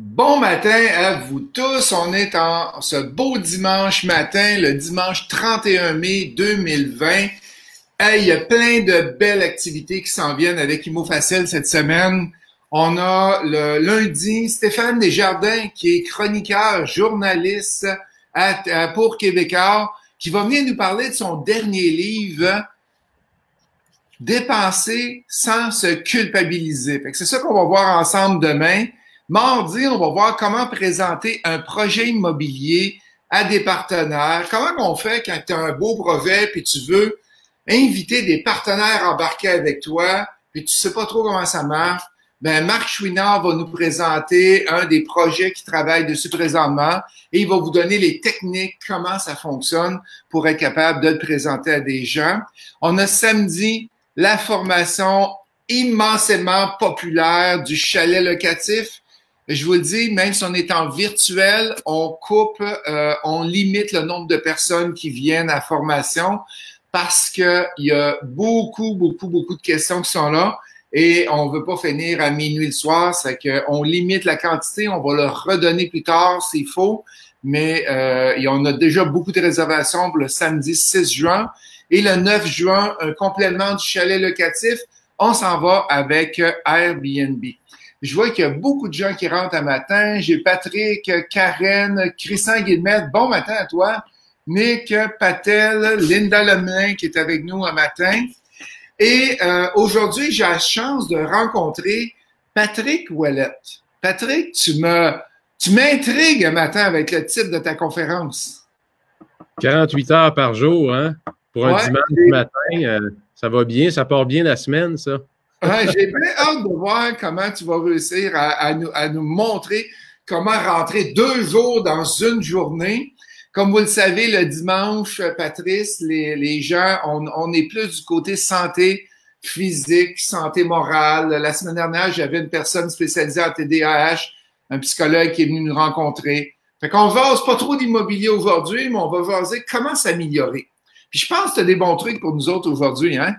Bon matin à vous tous. On est en ce beau dimanche matin, le dimanche 31 mai 2020. Hey, il y a plein de belles activités qui s'en viennent avec Imo Facile cette semaine. On a le lundi Stéphane Desjardins, qui est chroniqueur, journaliste pour Québécois, qui va venir nous parler de son dernier livre, Dépenser sans se culpabiliser. Fait que c'est ça qu'on va voir ensemble demain. Mardi, on va voir comment présenter un projet immobilier à des partenaires. Comment on fait quand tu as un beau projet puis tu veux inviter des partenaires embarqués avec toi puis tu sais pas trop comment ça marche? Ben, Marc Chouinard va nous présenter un des projets qu'il travaille dessus présentement et il va vous donner les techniques, comment ça fonctionne pour être capable de le présenter à des gens. On a samedi la formation immensément populaire du chalet locatif. Je vous le dis, même si on est en virtuel, on limite le nombre de personnes qui viennent à la formation parce que il y a beaucoup de questions qui sont là et on veut pas finir à minuit le soir, c'est qu'on limite la quantité, on va le redonner plus tard s'il faut, mais on a déjà beaucoup de réservations pour le samedi 6 juin et le 9 juin, un complément du chalet locatif, on s'en va avec Airbnb. Je vois qu'il y a beaucoup de gens qui rentrent un matin. J'ai Patrick, Karen, Christian Guillemette. Bon matin à toi. Nick, Patel, Linda Lemelin qui est avec nous un matin. Et aujourd'hui, j'ai la chance de rencontrer Patrick Ouellette. Patrick, tu m'intrigues un matin avec le titre de ta conférence. 48 heures par jour, hein? Pour un dimanche matin, ça va bien, ça part bien la semaine, ça. Ouais, j'ai bien hâte de voir comment tu vas réussir à nous montrer comment rentrer 2 jours dans une journée. Comme vous le savez, le dimanche, Patrice, les gens, on est plus du côté santé physique, santé morale. La semaine dernière, j'avais une personne spécialisée en TDAH, un psychologue qui est venu nous rencontrer. Fait qu'on vase pas trop d'immobilier aujourd'hui, mais on va vaser comment s'améliorer. Puis je pense que tu as des bons trucs pour nous autres aujourd'hui, hein?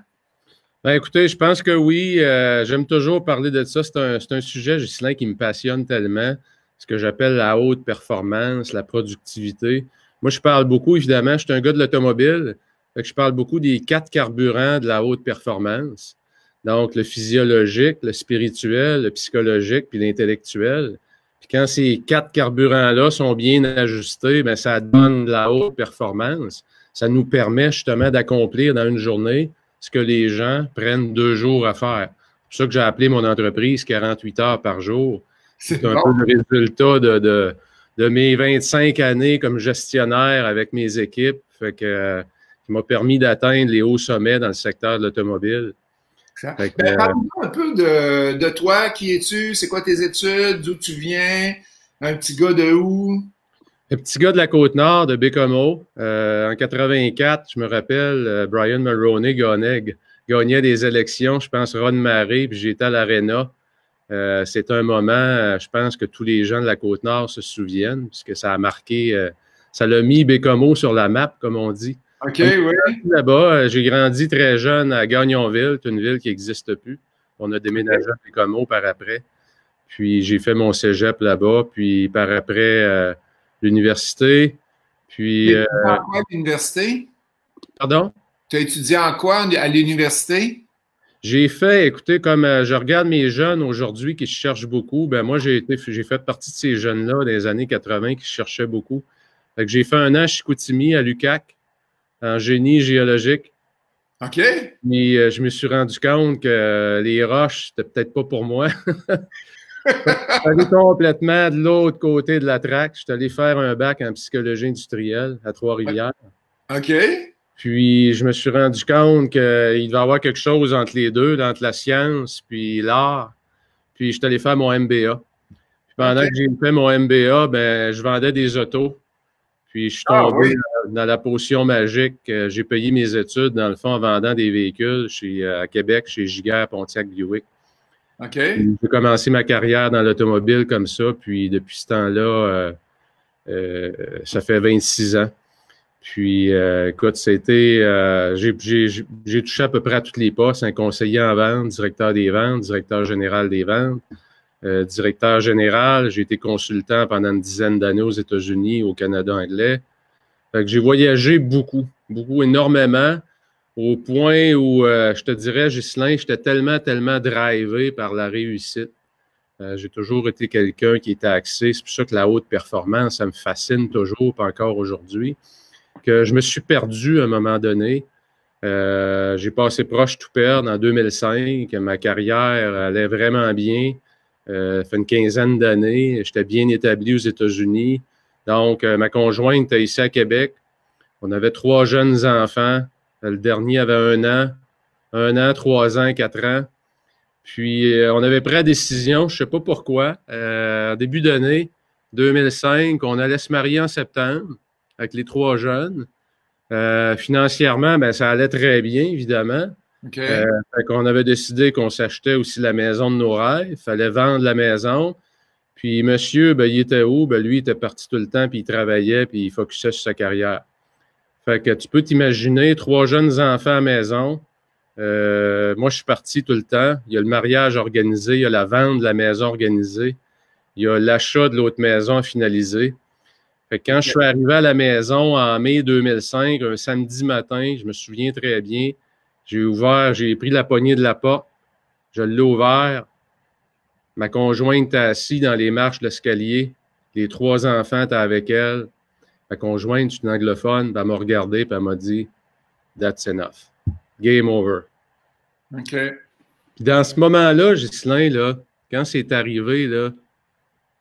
Ben écoutez, je pense que oui. J'aime toujours parler de ça. C'est un sujet, Ghislain, qui me passionne tellement. Ce que j'appelle la haute performance, la productivité. Moi, je parle beaucoup, évidemment, je suis un gars de l'automobile. Fait que je parle beaucoup des 4 carburants de la haute performance. Donc, le physiologique, le spirituel, le psychologique, puis l'intellectuel. Puis quand ces 4 carburants-là sont bien ajustés, ben ça donne de la haute performance. Ça nous permet justement d'accomplir dans une journée ce que les gens prennent 2 jours à faire. C'est pour ça que j'ai appelé mon entreprise 48 heures par jour. C'est un peu le résultat de mes 25 années comme gestionnaire avec mes équipes, qui m'a permis d'atteindre les hauts sommets dans le secteur de l'automobile. Parle-nous un peu de toi, qui es-tu, c'est quoi tes études, d'où tu viens, un petit gars de où? Un petit gars de la Côte-Nord, de Bécomo. En 84, je me rappelle, Brian Mulroney gagnait des élections, je pense Ron Maré, puis j'étais à l'Arena. C'est un moment, je pense que tous les gens de la Côte-Nord se souviennent, puisque ça a marqué, ça l'a mis Bécomo sur la map, comme on dit. OK, oui. Là-bas, j'ai grandi très jeune à Gagnonville, c'est une ville qui n'existe plus. On a déménagé à Bécomo par après. Puis j'ai fait mon cégep là-bas, puis par après... l'université, puis... Tu as étudié en quoi à l'université? Pardon? Tu as étudié en quoi à l'université? J'ai fait, écoutez, comme je regarde mes jeunes aujourd'hui qui se cherchent beaucoup, ben moi, j'ai fait partie de ces jeunes-là dans les années 80 qui se cherchaient beaucoup. Fait que j'ai fait un an à Chicoutimi, à l'UQAC, en génie géologique. OK. Puis je me suis rendu compte que les roches, c'était peut-être pas pour moi. Je suis allé complètement de l'autre côté de la traque. Je suis allé faire un bac en psychologie industrielle à Trois-Rivières. OK. Puis, je me suis rendu compte qu'il devait y avoir quelque chose entre les deux, entre la science puis l'art. Puis, je suis allé faire mon MBA. Puis, pendant que j'ai fait mon MBA, ben, je vendais des autos. Puis, je suis tombé dans la potion magique. J'ai payé mes études, dans le fond, en vendant des véhicules à Québec, chez Giguère, Pontiac, Buick. OK. J'ai commencé ma carrière dans l'automobile comme ça, puis depuis ce temps-là, ça fait 26 ans. Puis, écoute, j'ai touché à peu près à tous les postes, un conseiller en vente, directeur des ventes, directeur général des ventes, directeur général. J'ai été consultant pendant une dizaine d'années aux États-Unis, au Canada anglais. Fait que j'ai voyagé beaucoup, énormément, au point où, je te dirais, Ghislain, j'étais tellement drivé par la réussite. J'ai toujours été quelqu'un qui était axé. C'est pour ça que la haute performance, ça me fascine toujours, pas encore aujourd'hui, que je me suis perdu à un moment donné. J'ai passé proche tout perdre en 2005. Ma carrière allait vraiment bien. Ça fait une quinzaine d'années. J'étais bien établi aux États-Unis. Donc, ma conjointe était ici à Québec. On avait 3 jeunes enfants. Le dernier avait 1 an, 3 ans, 4 ans. Puis, on avait pris la décision, je ne sais pas pourquoi, en début d'année 2005, on allait se marier en septembre avec les 3 jeunes. Financièrement, ben, ça allait très bien, évidemment. Okay. Fait qu'on avait décidé qu'on s'achetait aussi la maison de nos rêves. Il fallait vendre la maison. Puis monsieur, ben, il était où? Ben, lui, il était parti tout le temps, puis il travaillait, puis il focusait sur sa carrière. Fait que tu peux t'imaginer 3 jeunes enfants à la maison. Moi, je suis parti tout le temps. Il y a le mariage organisé, il y a la vente de la maison organisée, il y a l'achat de l'autre maison à finaliser. Fait que quand je suis arrivé à la maison en mai 2005, un samedi matin, je me souviens très bien, j'ai pris la poignée de la porte, je l'ai ouvert. Ma conjointe était assise dans les marches de l'escalier. Les 3 enfants étaient avec elle. Ma conjointe, c'est une anglophone, elle m'a regardé et elle m'a dit « That's enough. Game over. » OK. Puis dans ce moment-là, Ghislain, là, quand c'est arrivé, là,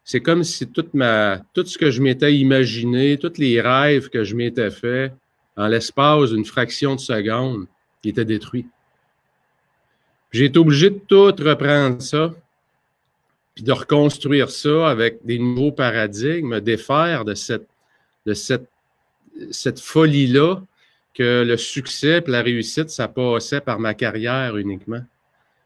c'est comme si tout ce que je m'étais imaginé, tous les rêves que je m'étais fait, en l'espace d'une fraction de seconde, ils étaient détruits. J'ai été obligé de tout reprendre ça, puis de reconstruire ça avec des nouveaux paradigmes, me défaire de cette folie-là que le succès et la réussite, ça passait par ma carrière uniquement.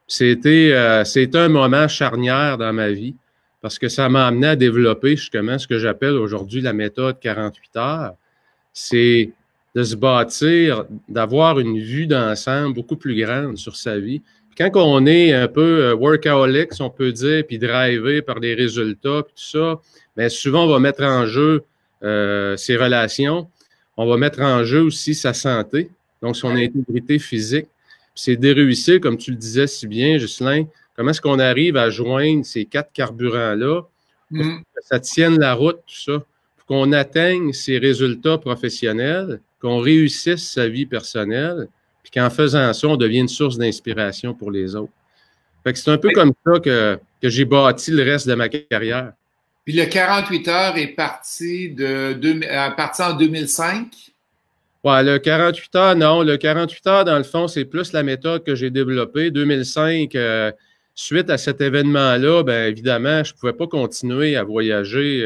C'était un moment charnière dans ma vie parce que ça m'a amené à développer justement ce que j'appelle aujourd'hui la méthode 48 heures. C'est de se bâtir, d'avoir une vue d'ensemble beaucoup plus grande sur sa vie. Puis quand on est un peu workaholic, si on peut dire, puis drivé par des résultats, puis tout ça, bien souvent on va mettre en jeu ses relations. On va mettre en jeu aussi sa santé, donc son intégrité physique. C'est de réussir, comme tu le disais si bien, Ghislain, comment est-ce qu'on arrive à joindre ces 4 carburants-là pour que ça tienne la route, tout ça, pour qu'on atteigne ces résultats professionnels, qu'on réussisse sa vie personnelle, puis qu'en faisant ça, on devient une source d'inspiration pour les autres. Fait que c'est un peu comme ça que j'ai bâti le reste de ma carrière. Puis le 48 heures est parti en 2005? Ouais, le 48 heures, non. Le 48 heures, dans le fond, c'est plus la méthode que j'ai développée. 2005, suite à cet événement-là, bien évidemment, je ne pouvais pas continuer à voyager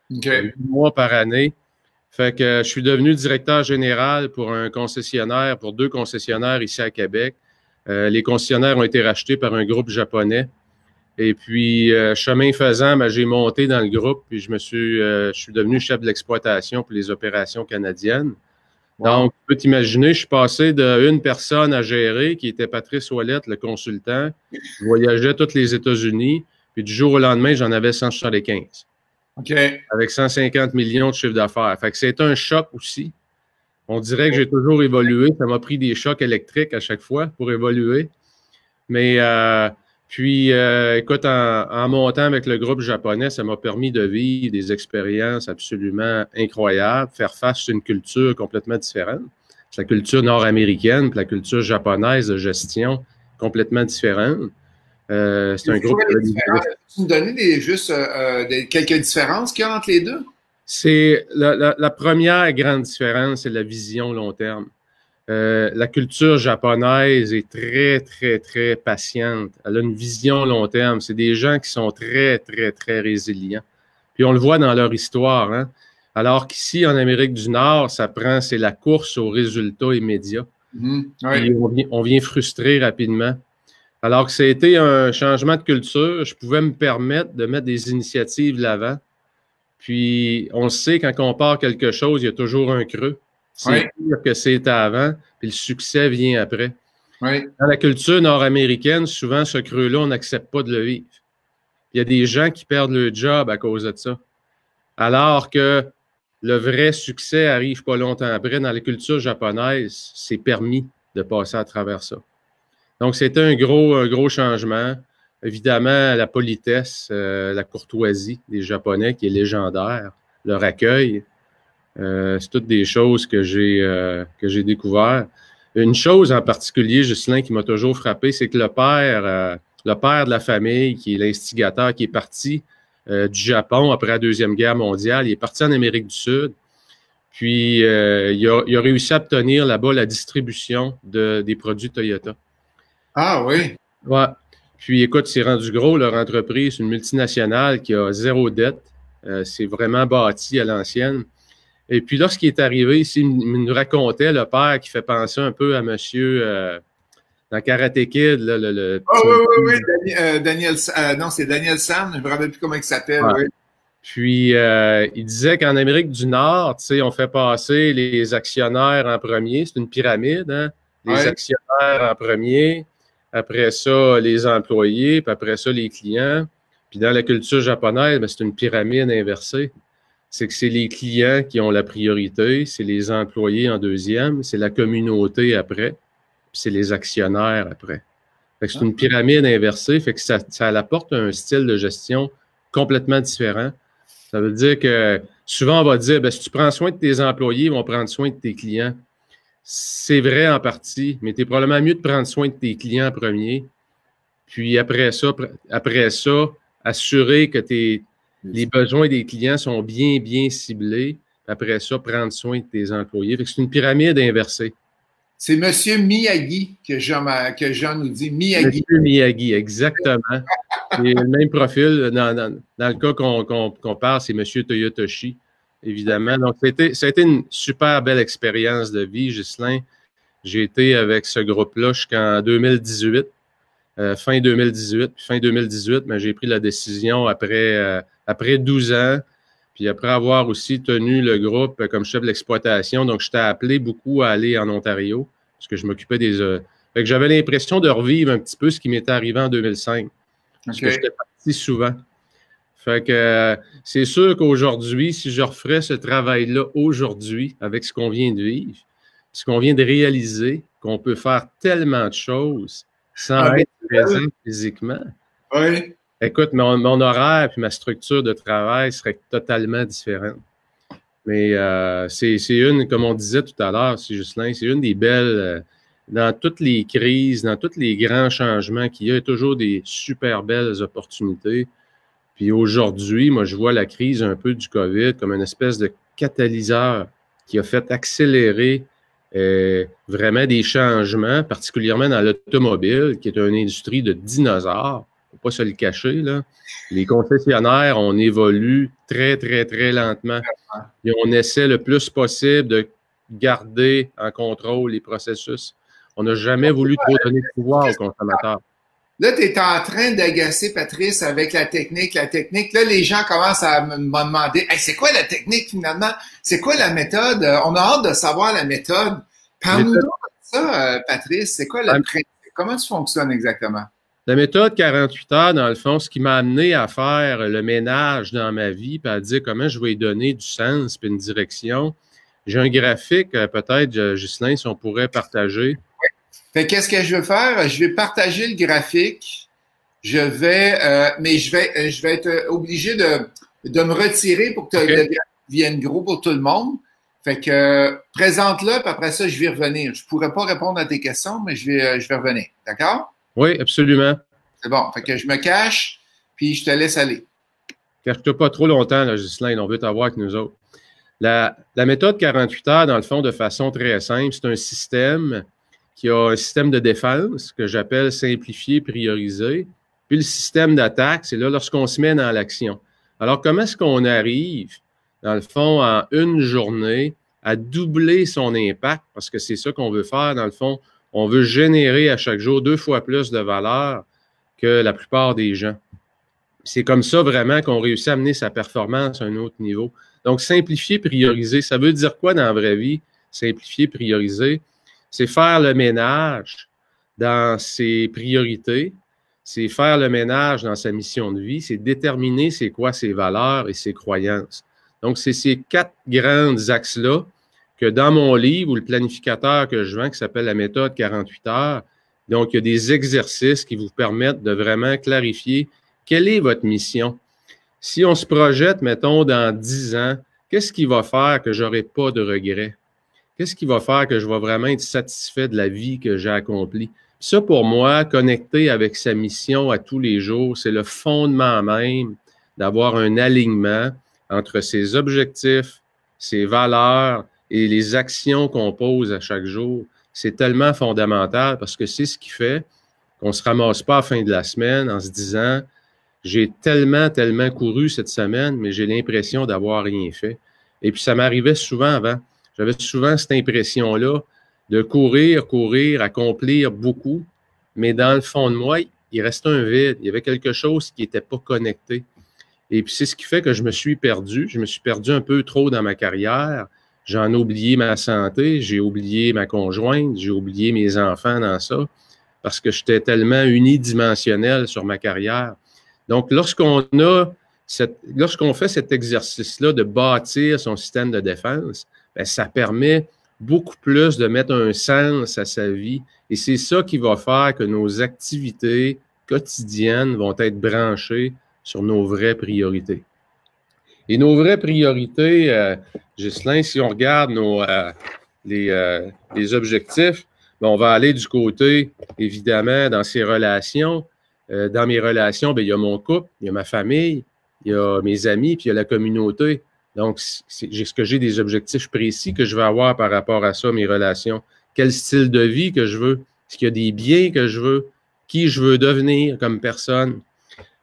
8 mois par année. Fait que je suis devenu directeur général pour un concessionnaire, pour 2 concessionnaires ici à Québec. Les concessionnaires ont été rachetés par un groupe japonais. Et puis, chemin faisant, ben, j'ai monté dans le groupe, puis je suis devenu chef de l'exploitation pour les opérations canadiennes. Wow. Donc, tu peux t'imaginer, je suis passé d'une personne à gérer, qui était Patrice Ouellette, le consultant. Je voyageais tous les États-Unis, puis du jour au lendemain, j'en avais 175. OK. Avec 150 millions de chiffre d'affaires. Fait que c'est un choc aussi. On dirait que j'ai toujours évolué. Ça m'a pris des chocs électriques à chaque fois pour évoluer. Mais puis, écoute, en montant avec le groupe japonais, ça m'a permis de vivre des expériences absolument incroyables, faire face à une culture complètement différente. C'est la culture nord-américaine, puis la culture japonaise de gestion complètement différente. C'est un groupe... Tu me donner quelques différences qu'il y a entre les deux? C'est la première grande différence, c'est la vision long terme. La culture japonaise est très, très, très patiente. Elle a une vision long terme. C'est des gens qui sont très, très, très résilients. Puis on le voit dans leur histoire, hein? Alors qu'ici, en Amérique du Nord, c'est la course aux résultats immédiats. Oui. On vient frustrer rapidement. Alors que ça a été un changement de culture, je pouvais me permettre de mettre des initiatives de l'avant. Puis on sait, quand on part quelque chose, il y a toujours un creux. C'est pire que c'était avant, puis le succès vient après. Oui. Dans la culture nord-américaine, souvent, ce creux-là, on n'accepte pas de le vivre. Il y a des gens qui perdent leur job à cause de ça. Alors que le vrai succès arrive pas longtemps après. Dans la culture japonaise, c'est permis de passer à travers ça. Donc, c'était un gros changement. Évidemment, la politesse, la courtoisie des Japonais qui est légendaire, leur accueil, c'est toutes des choses que j'ai découvert. Une chose en particulier, Ghislain, qui m'a toujours frappé, c'est que le père de la famille, qui est l'instigateur, qui est parti du Japon après la Deuxième Guerre mondiale, il est parti en Amérique du Sud. Puis, il a réussi à obtenir là-bas la distribution des produits Toyota. Ah oui? Ouais. Puis, écoute, c'est rendu gros, leur entreprise, une multinationale qui a zéro dette. C'est vraiment bâti à l'ancienne. Et puis, lorsqu'il est arrivé, il nous racontait, le père, qui fait penser un peu à monsieur dans Karate Kid. Là, oh, oui, Daniel, non, c'est Daniel San, je ne me rappelle plus comment il s'appelle. Ouais. Oui. Puis, il disait qu'en Amérique du Nord, tu sais, on fait passer les actionnaires en premier. C'est une pyramide, hein? Les actionnaires en premier. Après ça, les employés. Puis après ça, les clients. Puis dans la culture japonaise, ben, c'est une pyramide inversée. C'est que c'est les clients qui ont la priorité. C'est les employés en deuxième. C'est la communauté après. Puis c'est les actionnaires après. Fait que c'est une pyramide inversée. Fait que ça apporte un style de gestion complètement différent. Ça veut dire que souvent, on va dire, ben, si tu prends soin de tes employés, ils vont prendre soin de tes clients. C'est vrai en partie, mais tu es probablement mieux de prendre soin de tes clients en premier. Puis après ça, assurer que les besoins des clients sont bien ciblés. Après ça, prendre soin de tes employés. Fait que c'est une pyramide inversée. C'est M. Miyagi que Jean nous dit. Miyagi. M. Miyagi, exactement. C'est le même profil. Dans le cas qu'on parle, c'est M. Toyotoshi, évidemment. Donc, ça a été une super belle expérience de vie, Ghislain. J'ai été avec ce groupe-là jusqu'en 2018, fin 2018. Puis fin 2018, ben, j'ai pris la décision après 12 ans, puis après avoir aussi tenu le groupe comme chef de l'exploitation. Donc, je t'ai appelé beaucoup à aller en Ontario, parce que je m'occupais des... fait que j'avais l'impression de revivre un petit peu ce qui m'était arrivé en 2005. Parce que j'étais parti souvent. Fait que c'est sûr qu'aujourd'hui, si je referais ce travail-là aujourd'hui, avec ce qu'on vient de vivre, ce qu'on vient de réaliser, qu'on peut faire tellement de choses sans être présent physiquement. Oui. Écoute, mon horaire et ma structure de travail serait totalement différente. Mais c'est une, comme on disait tout à l'heure, Ghislain, c'est une des belles... dans toutes les crises, dans tous les grands changements qu'il y a toujours des super belles opportunités. Puis aujourd'hui, moi, je vois la crise un peu du COVID comme une espèce de catalyseur qui a fait accélérer vraiment des changements, particulièrement dans l'automobile, qui est une industrie de dinosaures. Il ne faut pas se le cacher, là. Les concessionnaires, on évolue très lentement. Et on essaie le plus possible de garder en contrôle les processus. On n'a jamais voulu trop donner de pouvoir aux consommateurs. Là, tu es en train d'agacer Patrice avec la technique. Là, les gens commencent à me demander, hey, c'est quoi la technique finalement? C'est quoi la méthode? On a hâte de savoir la méthode. Parle-nous de ça, Patrice. C'est quoi le principe? Comment ça fonctionne exactement? La méthode 48 heures, dans le fond, ce qui m'a amené à faire le ménage dans ma vie, puis à dire comment je vais y donner du sens puis une direction. J'ai un graphique, peut-être, Ghislain, si on pourrait partager. Fait qu'est-ce que je vais faire? Je vais partager le graphique. Mais je vais être obligé de me retirer pour que le graphique vienne gros pour tout le monde. Fait que présente-le, puis après ça, je vais revenir. Je pourrais pas répondre à tes questions, mais je vais revenir. D'accord? Oui, absolument. C'est bon. Fait que je me cache, puis je te laisse aller. Cache-toi pas trop longtemps, là, Ghislain. On veut t'avoir avec nous autres. La méthode 48 heures, dans le fond, de façon très simple, c'est un système qui a un système de défense que j'appelle simplifié, priorisé. Puis le système d'attaque, c'est là lorsqu'on se met dans l'action. Alors, comment est-ce qu'on arrive, dans le fond, en une journée, à doubler son impact? Parce que c'est ça qu'on veut faire, dans le fond. On veut générer à chaque jour 2 fois plus de valeur que la plupart des gens. C'est comme ça vraiment qu'on réussit à amener sa performance à un autre niveau. Donc, simplifier, prioriser, ça veut dire quoi dans la vraie vie? Simplifier, prioriser, c'est faire le ménage dans ses priorités, c'est faire le ménage dans sa mission de vie, c'est déterminer c'est quoi ses valeurs et ses croyances. Donc, c'est ces 4 grands axes-là que dans mon livre ou le planificateur que je vends, qui s'appelle la méthode 48 heures, donc, il y a des exercices qui vous permettent de vraiment clarifier quelle est votre mission. Si on se projette, mettons, dans 10 ans, qu'est-ce qui va faire que je n'aurai pas de regrets? Qu'est-ce qui va faire que je vais vraiment être satisfait de la vie que j'ai accomplie? Ça, pour moi, connecter avec sa mission à tous les jours, c'est le fondement même d'avoir un alignement entre ses objectifs, ses valeurs et les actions qu'on pose à chaque jour. C'est tellement fondamental parce que c'est ce qui fait qu'on ne se ramasse pas à la fin de la semaine en se disant « J'ai tellement couru cette semaine, mais j'ai l'impression d'avoir rien fait. » Et puis, ça m'arrivait souvent avant. J'avais souvent cette impression-là de courir, accomplir beaucoup, mais dans le fond de moi, il restait un vide. Il y avait quelque chose qui n'était pas connecté. Et puis, c'est ce qui fait que je me suis perdu. Je me suis perdu un peu trop dans ma carrière. J'en ai oublié ma santé, j'ai oublié ma conjointe, j'ai oublié mes enfants dans ça, parce que j'étais tellement unidimensionnel sur ma carrière. Donc, lorsqu'on fait cet exercice-là de bâtir son système de défense, bien, ça permet beaucoup plus de mettre un sens à sa vie. Et c'est ça qui va faire que nos activités quotidiennes vont être branchées sur nos vraies priorités. Et nos vraies priorités, Ghislain, si on regarde les objectifs, bien, on va aller du côté, évidemment, dans ses relations. Dans mes relations, bien, il y a mon couple, il y a ma famille, il y a mes amis, puis il y a la communauté. Donc, est-ce que j'ai des objectifs précis que je vais avoir par rapport à ça, mes relations? Quel style de vie que je veux? Est-ce qu'il y a des biens que je veux? Qui je veux devenir comme personne?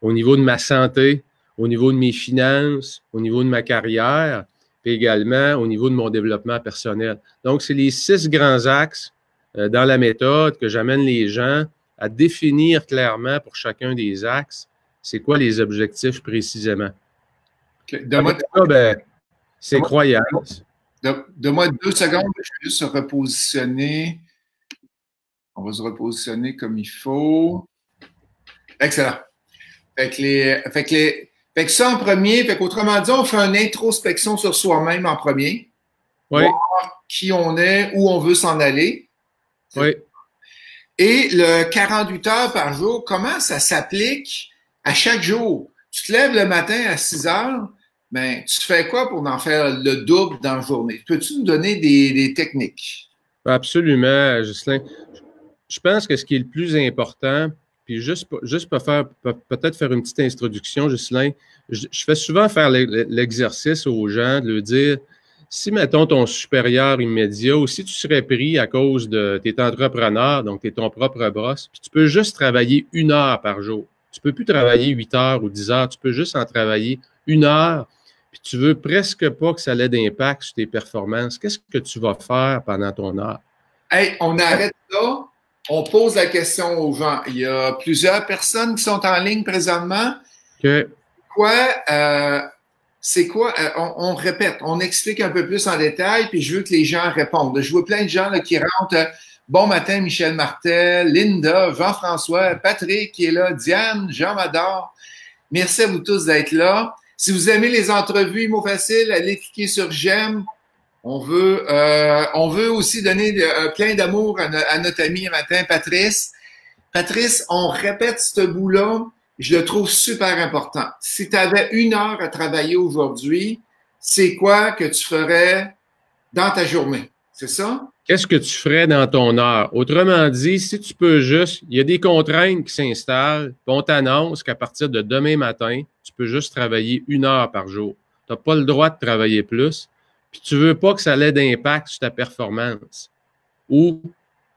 Au niveau de ma santé, au niveau de mes finances, au niveau de ma carrière, puis également au niveau de mon développement personnel. Donc, c'est les 6 grands axes dans la méthode que j'amène les gens à définir clairement pour chacun des axes, c'est quoi les objectifs précisément. Okay. C'est croyance. Donne-moi 2 secondes, je vais juste se repositionner. On va se repositionner comme il faut. Excellent. Fait que ça en premier, fait qu'autrement dit, on fait une introspection sur soi-même en premier. Oui. Voir qui on est, où on veut s'en aller. Oui. Et le 48 heures par jour, comment ça s'applique à chaque jour? Tu te lèves le matin à 6 heures, ben, tu fais quoi pour en faire le double dans la journée? Peux-tu nous donner des techniques? Absolument, Ghislain. Je pense que ce qui est le plus important, puis juste peut-être faire une petite introduction, Ghislain, je fais souvent faire l'exercice aux gens de leur dire, si, mettons, ton supérieur immédiat ou si tu serais pris à cause de tes entrepreneurs, donc tu es ton propre boss, puis tu peux juste travailler 1 heure par jour. Tu peux plus travailler 8 heures ou 10 heures, tu peux juste en travailler 1 heure, puis tu veux presque pas que ça ait d'impact sur tes performances. Qu'est-ce que tu vas faire pendant ton heure? Hey, on arrête là. On pose la question aux gens. Il y a plusieurs personnes qui sont en ligne présentement. Okay. C'est quoi? On répète, on explique un peu plus en détail, puis je veux que les gens répondent. Je vois plein de gens là, qui rentrent. Bon matin, Michel Martel, Linda, Jean-François, Patrick qui est là, Diane, Jean Mador. Merci à vous tous d'être là. Si vous aimez les entrevues, mots faciles, allez cliquer sur j'aime. On veut aussi donner plein d'amour à notre ami matin, Patrice. Patrice, on répète ce bout-là. Je le trouve super important. Si tu avais 1 heure à travailler aujourd'hui, c'est quoi que tu ferais dans ta journée? C'est ça? Qu'est-ce que tu ferais dans ton heure? Autrement dit, si tu peux juste, il y a des contraintes qui s'installent, puis on t'annonce qu'à partir de demain matin, tu peux juste travailler 1 heure par jour. Tu n'as pas le droit de travailler plus, puis tu veux pas que ça ait d'impact sur ta performance, ou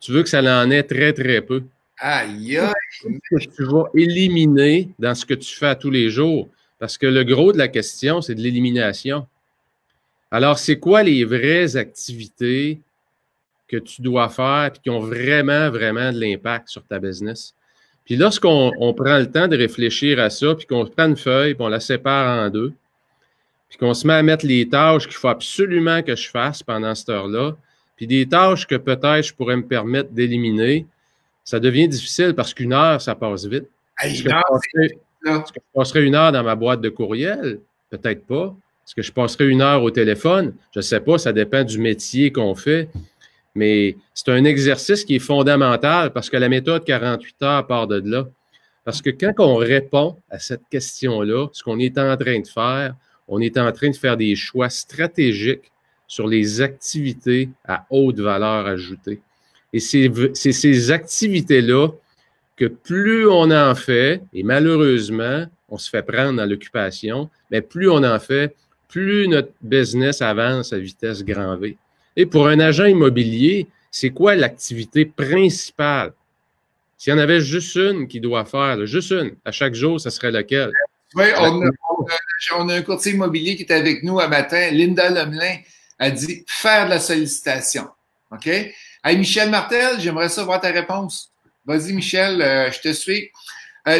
tu veux que ça en ait très, très peu. Aïe, aïe. Que tu vas éliminer dans ce que tu fais à tous les jours. Parce que le gros de la question, c'est de l'élimination. Alors, c'est quoi les vraies activités que tu dois faire et qui ont vraiment, vraiment de l'impact sur ta business? Puis lorsqu'on prend le temps de réfléchir à ça, puis qu'on prend une feuille, puis on la sépare en 2, puis qu'on se met à mettre les tâches qu'il faut absolument que je fasse pendant cette heure-là, puis des tâches que peut-être je pourrais me permettre d'éliminer, ça devient difficile parce qu'1 heure, ça passe vite. Hey, Est-ce que je passerai une heure dans ma boîte de courriel? Peut-être pas. Est-ce que je passerai une heure au téléphone? Je ne sais pas, ça dépend du métier qu'on fait. Mais c'est un exercice qui est fondamental parce que la méthode 48 heures part de là. Parce que quand on répond à cette question-là, ce qu'on est en train de faire, on est en train de faire des choix stratégiques sur les activités à haute valeur ajoutée. Et c'est ces activités-là que plus on en fait, et malheureusement, on se fait prendre dans l'occupation, mais plus on en fait, plus notre business avance à vitesse grand V. Et pour un agent immobilier, c'est quoi l'activité principale? S'il y en avait juste une qui doit faire, là, juste une, à chaque jour, ça serait laquelle? Oui, on a un courtier immobilier qui est avec nous un matin, Linda Lemelin, a dit faire de la sollicitation. OK? Hey, Michel Martel, j'aimerais savoir ta réponse. Vas-y, Michel, je te suis.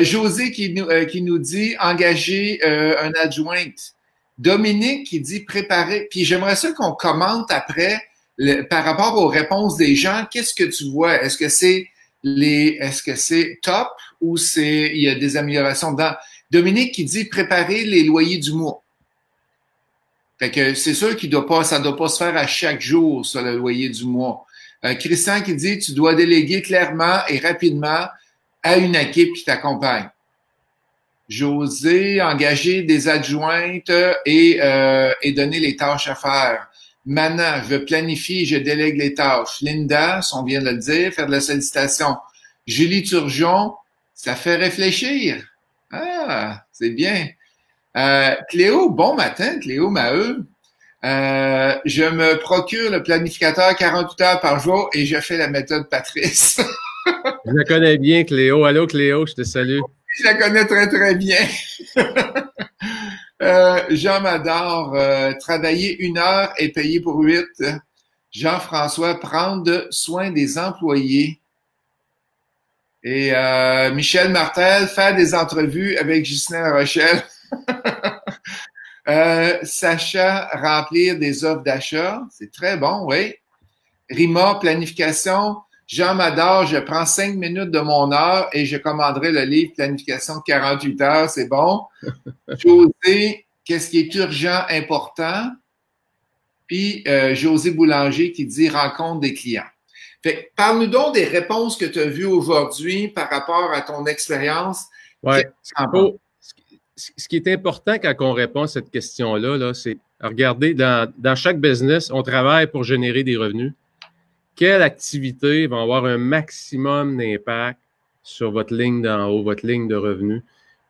José qui nous dit engager un adjointe. Dominique qui dit préparer. Puis j'aimerais ça qu'on commente après par rapport aux réponses des gens. Qu'est-ce que tu vois? Est-ce que c'est top ou il y a des améliorations dedans? Dominique qui dit préparer les loyers du mois. Fait que c'est sûr ça doit pas se faire à chaque jour, ça, le loyer du mois. Christian qui dit tu dois déléguer clairement et rapidement à une équipe qui t'accompagne. José, engager des adjointes et donner les tâches à faire. Mana, je planifie, je délègue les tâches. Linda, on vient de le dire, faire de la sollicitation. Julie Turgeon, ça fait réfléchir. Ah, c'est bien. Cléo, bon matin, Cléo Maheu. Je me procure le planificateur 48 heures par jour et je fais la méthode Patrice. Je la connais bien, Cléo. Allô, Cléo, je te salue. Je la connais très, très bien. Jean Mador, travailler 1 heure et payer pour 8. Jean-François, prendre soin des employés. Et Michel Martel, faire des entrevues avec Ghislain Rochelle. Sacha, remplir des offres d'achat. C'est très bon, oui. Rima, planification. Jean Mador, je prends 5 minutes de mon heure et je commanderai le livre Planification de 48 heures. C'est bon. José, qu'est-ce qui est urgent, important? Puis José Boulanger qui dit rencontre des clients. Fait parle-nous donc des réponses que tu as vues aujourd'hui par rapport à ton expérience. Oui. Ce qui est important quand on répond à cette question-là, là, c'est regarder dans chaque business, on travaille pour générer des revenus. Quelle activité va avoir un maximum d'impact sur votre ligne d'en haut, votre ligne de revenus?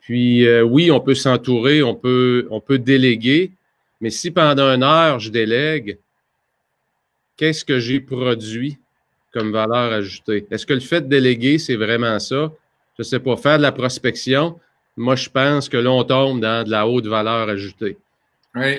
Puis, oui, on peut s'entourer, on peut déléguer, mais si pendant 1 heure, je délègue, qu'est-ce que j'ai produit comme valeur ajoutée? Est-ce que le fait de déléguer, c'est vraiment ça? Je ne sais pas, faire de la prospection, moi, je pense que là, on tombe dans de la haute valeur ajoutée. Oui.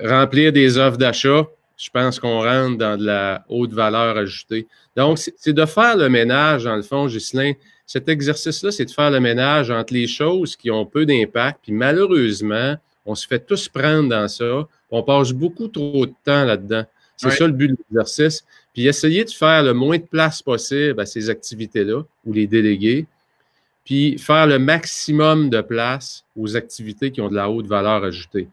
Remplir des offres d'achat, je pense qu'on rentre dans de la haute valeur ajoutée. Donc, c'est de faire le ménage, dans le fond, Ghislain. Cet exercice-là, c'est de faire le ménage entre les choses qui ont peu d'impact. Puis malheureusement, on se fait tous prendre dans ça. On passe beaucoup trop de temps là-dedans. C'est ça le but de l'exercice. Puis essayer de faire le moins de place possible à ces activités-là ou les déléguer. Puis faire le maximum de place aux activités qui ont de la haute valeur ajoutée.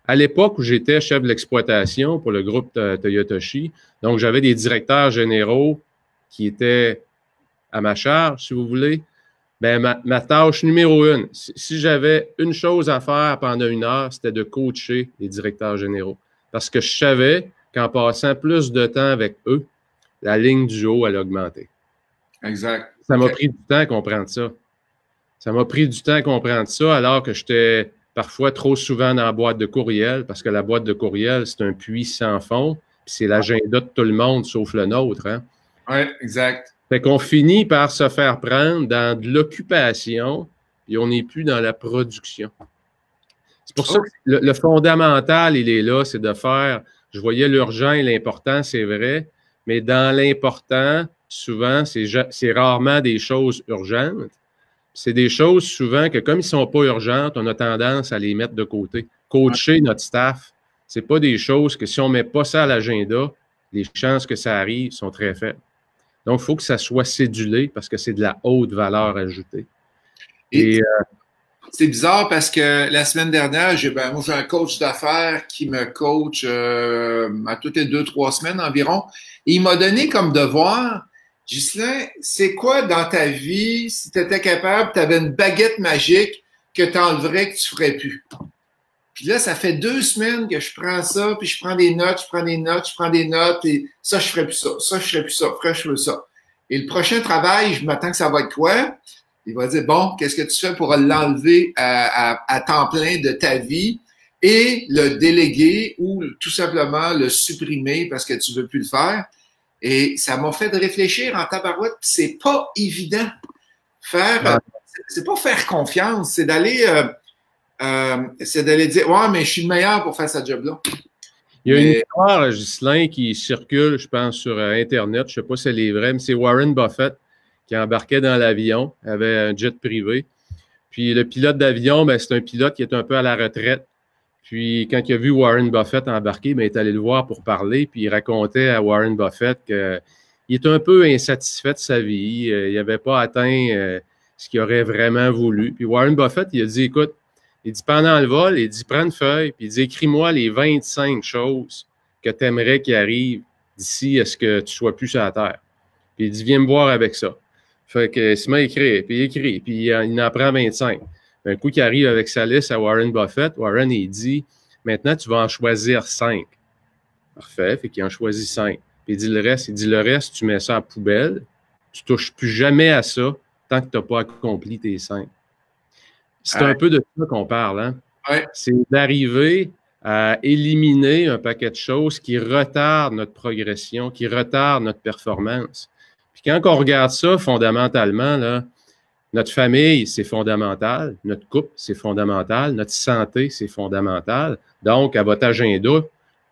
À l'époque où j'étais chef de l'exploitation pour le groupe Toyotoshi, donc j'avais des directeurs généraux qui étaient à ma charge, si vous voulez. Ben ma tâche numéro 1, si j'avais une chose à faire pendant 1 heure, c'était de coacher les directeurs généraux. Parce que je savais qu'en passant plus de temps avec eux, la ligne du haut, elle augmentait. Exact. Ça m'a pris du temps à comprendre ça. Ça m'a pris du temps à comprendre ça alors que j'étais parfois trop souvent dans la boîte de courriel parce que la boîte de courriel, c'est un puits sans fond. Puis c'est l'agenda de tout le monde sauf le nôtre. Hein? Oui, exact. Fait qu'on finit par se faire prendre dans de l'occupation et on n'est plus dans la production. C'est pour ça que le fondamental, il est là, c'est de faire, je voyais l'urgent et l'important, c'est vrai, mais dans l'important, souvent, c'est rarement des choses urgentes. C'est des choses souvent que comme ils ne sont pas urgentes, on a tendance à les mettre de côté. Coacher notre staff, ce n'est pas des choses que si on ne met pas ça à l'agenda, les chances que ça arrive sont très faibles. Donc, il faut que ça soit cédulé parce que c'est de la haute valeur ajoutée. Et c'est bizarre parce que la semaine dernière, moi, j'ai un coach d'affaires qui me coach à toutes les 2-3 semaines environ. Et il m'a donné comme devoir, Ghislain, c'est quoi dans ta vie, si tu étais capable, tu avais une baguette magique que tu enleverais, que tu ferais plus? Puis là, ça fait 2 semaines que je prends ça, puis je prends des notes, je prends des notes, je prends des notes, et ça, je ferais plus ça, ça, je ferais plus ça, je ferais ça. Et le prochain travail, je m'attends que ça va être quoi? Il va dire, bon, qu'est-ce que tu fais pour l'enlever à temps plein de ta vie et le déléguer ou tout simplement le supprimer parce que tu veux plus le faire? Et ça m'a fait de réfléchir en tabarouette. C'est pas évident. C'est pas faire confiance, c'est d'aller dire, ouais, mais je suis le meilleur pour faire ce job-là. Il y a une histoire, Ghislain, qui circule, je pense, sur Internet. Je ne sais pas si elle est vraie, mais c'est Warren Buffett qui embarquait dans l'avion, avait un jet privé. Puis le pilote d'avion, ben, c'est un pilote qui est un peu à la retraite. Puis quand il a vu Warren Buffett embarquer, ben, il est allé le voir pour parler. Puis il racontait à Warren Buffett qu'il était un peu insatisfait de sa vie. Il n'avait pas atteint ce qu'il aurait vraiment voulu. Puis Warren Buffett, il a dit, écoute, il dit, pendant le vol, il dit, prends une feuille, puis il dit, écris-moi les 25 choses que tu aimerais qu'il arrive d'ici à ce que tu sois plus sur la Terre. Puis il dit, viens me voir avec ça. Fait que il se met à écrire, puis il écrit, puis il en prend 25. Un coup qu'il arrive avec sa liste à Warren Buffett, Warren, il dit, maintenant, tu vas en choisir 5. Parfait, fait qu'il en choisit 5. Puis il dit le reste, tu mets ça à la poubelle, tu touches plus jamais à ça tant que tu n'as pas accompli tes 5. C'est un peu de ça qu'on parle, hein? Ouais. C'est d'arriver à éliminer un paquet de choses qui retardent notre progression, qui retardent notre performance. Puis quand on regarde ça fondamentalement, là, notre famille, c'est fondamental, notre couple, c'est fondamental, notre santé, c'est fondamental. Donc, à votre agenda,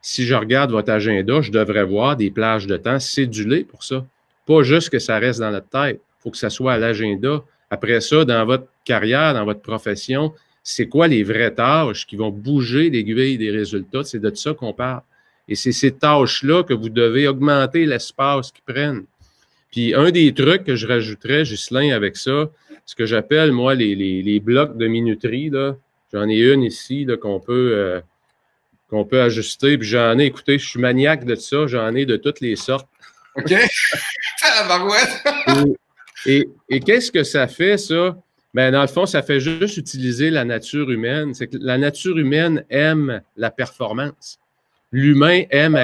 si je regarde votre agenda, je devrais voir des plages de temps cédulées pour ça. Pas juste que ça reste dans notre tête. Il faut que ça soit à l'agenda. Après ça, dans votre carrière, dans votre profession, c'est quoi les vraies tâches qui vont bouger l'aiguille des résultats? C'est de ça qu'on parle. Et c'est ces tâches-là que vous devez augmenter l'espace qu'ils prennent. Puis un des trucs que je rajouterais, Ghislain, avec ça, ce que j'appelle, moi, les blocs de minuterie, là. J'en ai une ici là, qu'on peut ajuster. Puis j'en ai, écoutez, je suis maniaque de ça, j'en ai de toutes les sortes. OK. La barouette. Et qu'est-ce que ça fait, ça? Ben, dans le fond, ça fait juste utiliser la nature humaine. C'est que la nature humaine aime la performance. L'humain aime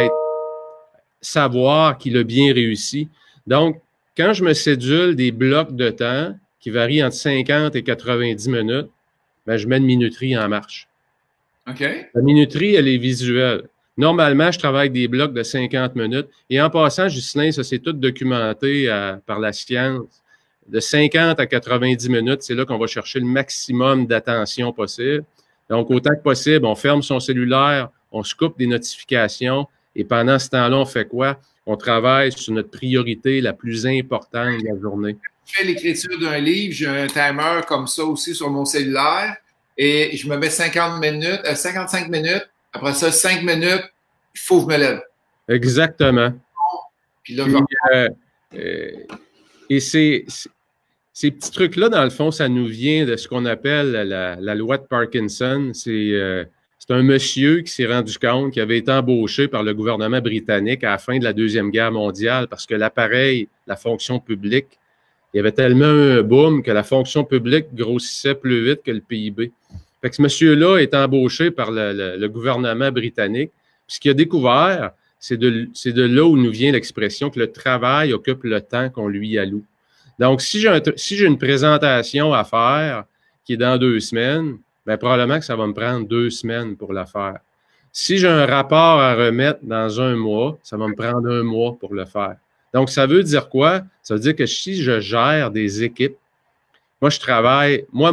savoir qu'il a bien réussi. Donc, quand je me cédule des blocs de temps qui varient entre 50 et 90 minutes, ben, je mets une minuterie en marche. OK. La minuterie, elle est visuelle. Normalement, je travaille avec des blocs de 50 minutes. Et en passant, Ghislain, ça c'est tout documenté par la science. De 50 à 90 minutes, c'est là qu'on va chercher le maximum d'attention possible. Donc, autant que possible, on ferme son cellulaire, on se coupe des notifications. Et pendant ce temps-là, on fait quoi? On travaille sur notre priorité la plus importante de la journée. Je fais l'écriture d'un livre, j'ai un timer comme ça aussi sur mon cellulaire et je me mets 55 minutes. Après ça, 5 minutes, il faut que je me lève. Exactement. Puis là, et ces petits trucs-là, dans le fond, ça nous vient de ce qu'on appelle la loi de Parkinson. C'est un monsieur qui s'est rendu compte qu'il avait été embauché par le gouvernement britannique à la fin de la Deuxième Guerre mondiale parce que l'appareil, la fonction publique, il y avait tellement un boom que la fonction publique grossissait plus vite que le PIB. Fait que ce monsieur-là est embauché par le gouvernement britannique. Puis ce qu'il a découvert, c'est de là où nous vient l'expression que le travail occupe le temps qu'on lui alloue. Donc, si j'ai une présentation à faire qui est dans 2 semaines, bien, probablement que ça va me prendre 2 semaines pour la faire. Si j'ai un rapport à remettre dans 1 mois, ça va me prendre 1 mois pour le faire. Donc, ça veut dire quoi? Ça veut dire que si je gère des équipes, moi,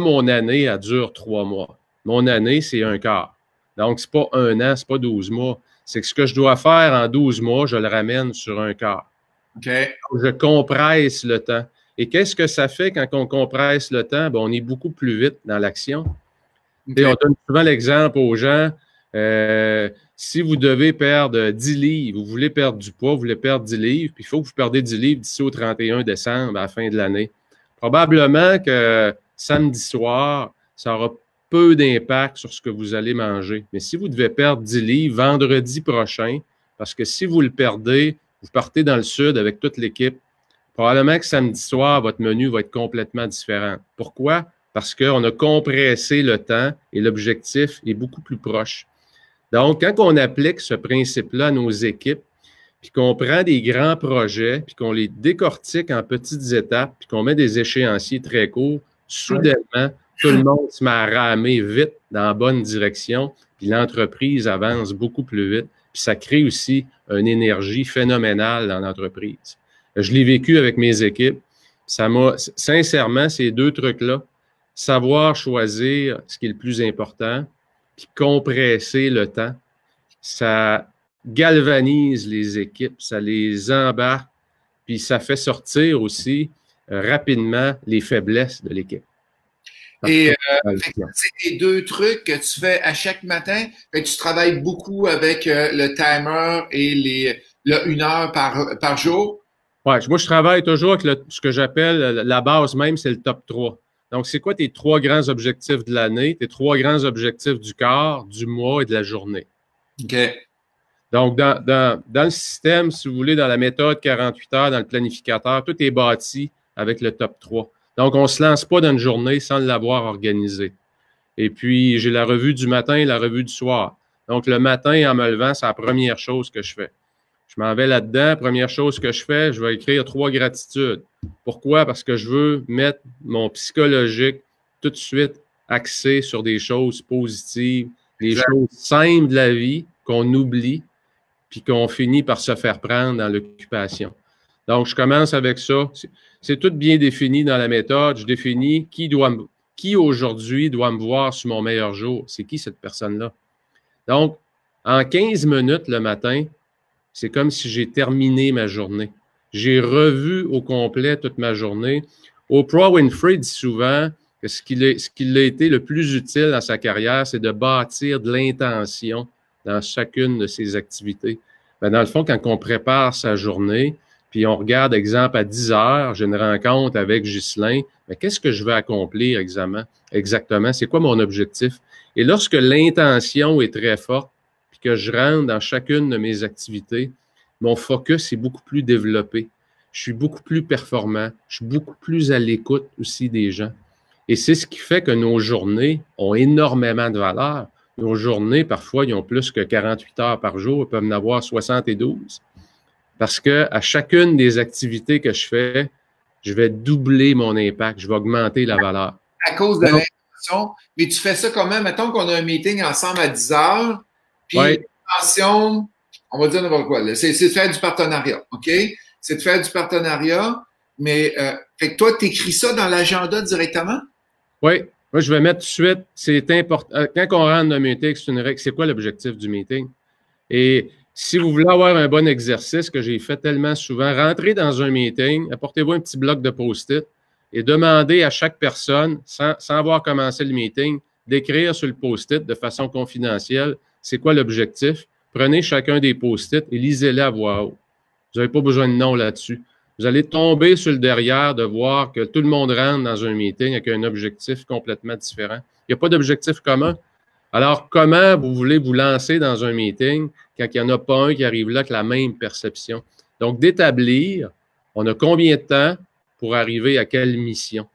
mon année, elle dure 3 mois. Mon année, c'est 1 quart. Donc, c'est pas 1 an, c'est pas 12 mois. C'est que ce que je dois faire en 12 mois, je le ramène sur 1 quart. OK. Donc, je compresse le temps. Et qu'est-ce que ça fait quand on compresse le temps? Bien, on est beaucoup plus vite dans l'action. Okay. On donne souvent l'exemple aux gens. Si vous devez perdre 10 livres, vous voulez perdre du poids, vous voulez perdre 10 livres, puis il faut que vous perdez 10 livres d'ici au 31 décembre, à la fin de l'année. Probablement que samedi soir, ça aura peu d'impact sur ce que vous allez manger. Mais si vous devez perdre 10 livres vendredi prochain, parce que si vous le perdez, vous partez dans le sud avec toute l'équipe, probablement que samedi soir, votre menu va être complètement différent. Pourquoi? Parce qu'on a compressé le temps et l'objectif est beaucoup plus proche. Donc, quand on applique ce principe-là à nos équipes, puis qu'on prend des grands projets, puis qu'on les décortique en petites étapes, puis qu'on met des échéanciers très courts, soudainement, tout le monde se met à ramer vite dans la bonne direction, puis l'entreprise avance beaucoup plus vite, puis ça crée aussi une énergie phénoménale dans l'entreprise. Je l'ai vécu avec mes équipes. Ça m'a, sincèrement, ces deux trucs-là, savoir choisir ce qui est le plus important, puis compresser le temps, ça galvanise les équipes, ça les embarque, puis ça fait sortir aussi rapidement les faiblesses de l'équipe. Et c'est les deux trucs que tu fais à chaque matin. Fait que tu travailles beaucoup avec le timer et le 1 heure par jour. Ouais, moi, je travaille toujours avec ce que j'appelle la base même, c'est le top 3. Donc, c'est quoi tes 3 grands objectifs de l'année, tes 3 grands objectifs du quart, du mois et de la journée? OK. Donc, dans le système, si vous voulez, dans la méthode 48 heures, dans le planificateur, tout est bâti avec le top 3. Donc, on ne se lance pas dans une journée sans l'avoir organisé. Et puis, j'ai la revue du matin et la revue du soir. Donc, le matin, en me levant, c'est la première chose que je fais. Je m'en vais là-dedans. Première chose que je fais, je vais écrire 3 gratitudes. Pourquoi? Parce que je veux mettre mon psychologique tout de suite axé sur des choses positives, les choses simples de la vie qu'on oublie, puis qu'on finit par se faire prendre dans l'occupation. Donc, je commence avec ça. C'est tout bien défini dans la méthode. Je définis qui aujourd'hui doit me voir sur mon meilleur jour. C'est qui cette personne-là? Donc, en 15 minutes le matin, c'est comme si j'ai terminé ma journée. J'ai revu au complet toute ma journée. Oprah Winfrey dit souvent que ce qui a été le plus utile dans sa carrière, c'est de bâtir de l'intention dans chacune de ses activités. Ben, dans le fond, quand on prépare sa journée, puis on regarde, exemple, à 10 heures, j'ai une rencontre avec Ghislain, mais qu'est-ce que je veux accomplir exactement? C'est quoi mon objectif? Et lorsque l'intention est très forte, puis que je rentre dans chacune de mes activités, mon focus est beaucoup plus développé. Je suis beaucoup plus performant. Je suis beaucoup plus à l'écoute aussi des gens. Et c'est ce qui fait que nos journées ont énormément de valeur. Nos journées, parfois, ils ont plus que 48 heures par jour. Ils peuvent en avoir 72. Parce que à chacune des activités que je fais, je vais doubler mon impact. Je vais augmenter la valeur. À cause de l'intention. Mais tu fais ça quand même. Mettons qu'on a un meeting ensemble à 10 heures. Puis, l'intention, on va dire n'importe quoi. C'est de faire du partenariat. OK? C'est de faire du partenariat. Mais, fait que toi, tu écris ça dans l'agenda directement? Oui. Moi, je vais mettre tout de suite, c'est important. Quand on rentre dans un meeting, c'est une règle. C'est quoi l'objectif du meeting? Et si vous voulez avoir un bon exercice que j'ai fait tellement souvent, rentrez dans un meeting, apportez-vous un petit bloc de post-it et demandez à chaque personne, sans avoir commencé le meeting, d'écrire sur le post-it de façon confidentielle c'est quoi l'objectif. Prenez chacun des post-it et lisez-les à voix haute. Vous n'avez pas besoin de nom là-dessus. Vous allez tomber sur le derrière de voir que tout le monde rentre dans un meeting avec un objectif complètement différent. Il n'y a pas d'objectif commun. Alors, comment vous voulez vous lancer dans un meeting quand il n'y en a pas un qui arrive là avec la même perception? Donc, d'établir, on a combien de temps pour arriver à quelle mission?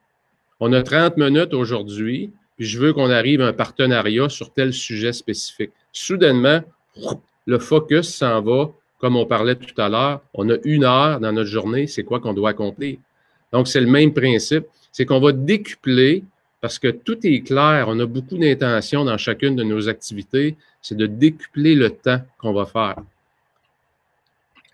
On a 30 minutes aujourd'hui, puis je veux qu'on arrive à un partenariat sur tel sujet spécifique. Soudainement, le focus s'en va. Comme on parlait tout à l'heure, on a 1 heure dans notre journée, c'est quoi qu'on doit accomplir? Donc, c'est le même principe. C'est qu'on va décupler, parce que tout est clair, on a beaucoup d'intentions dans chacune de nos activités, c'est de décupler le temps qu'on va faire.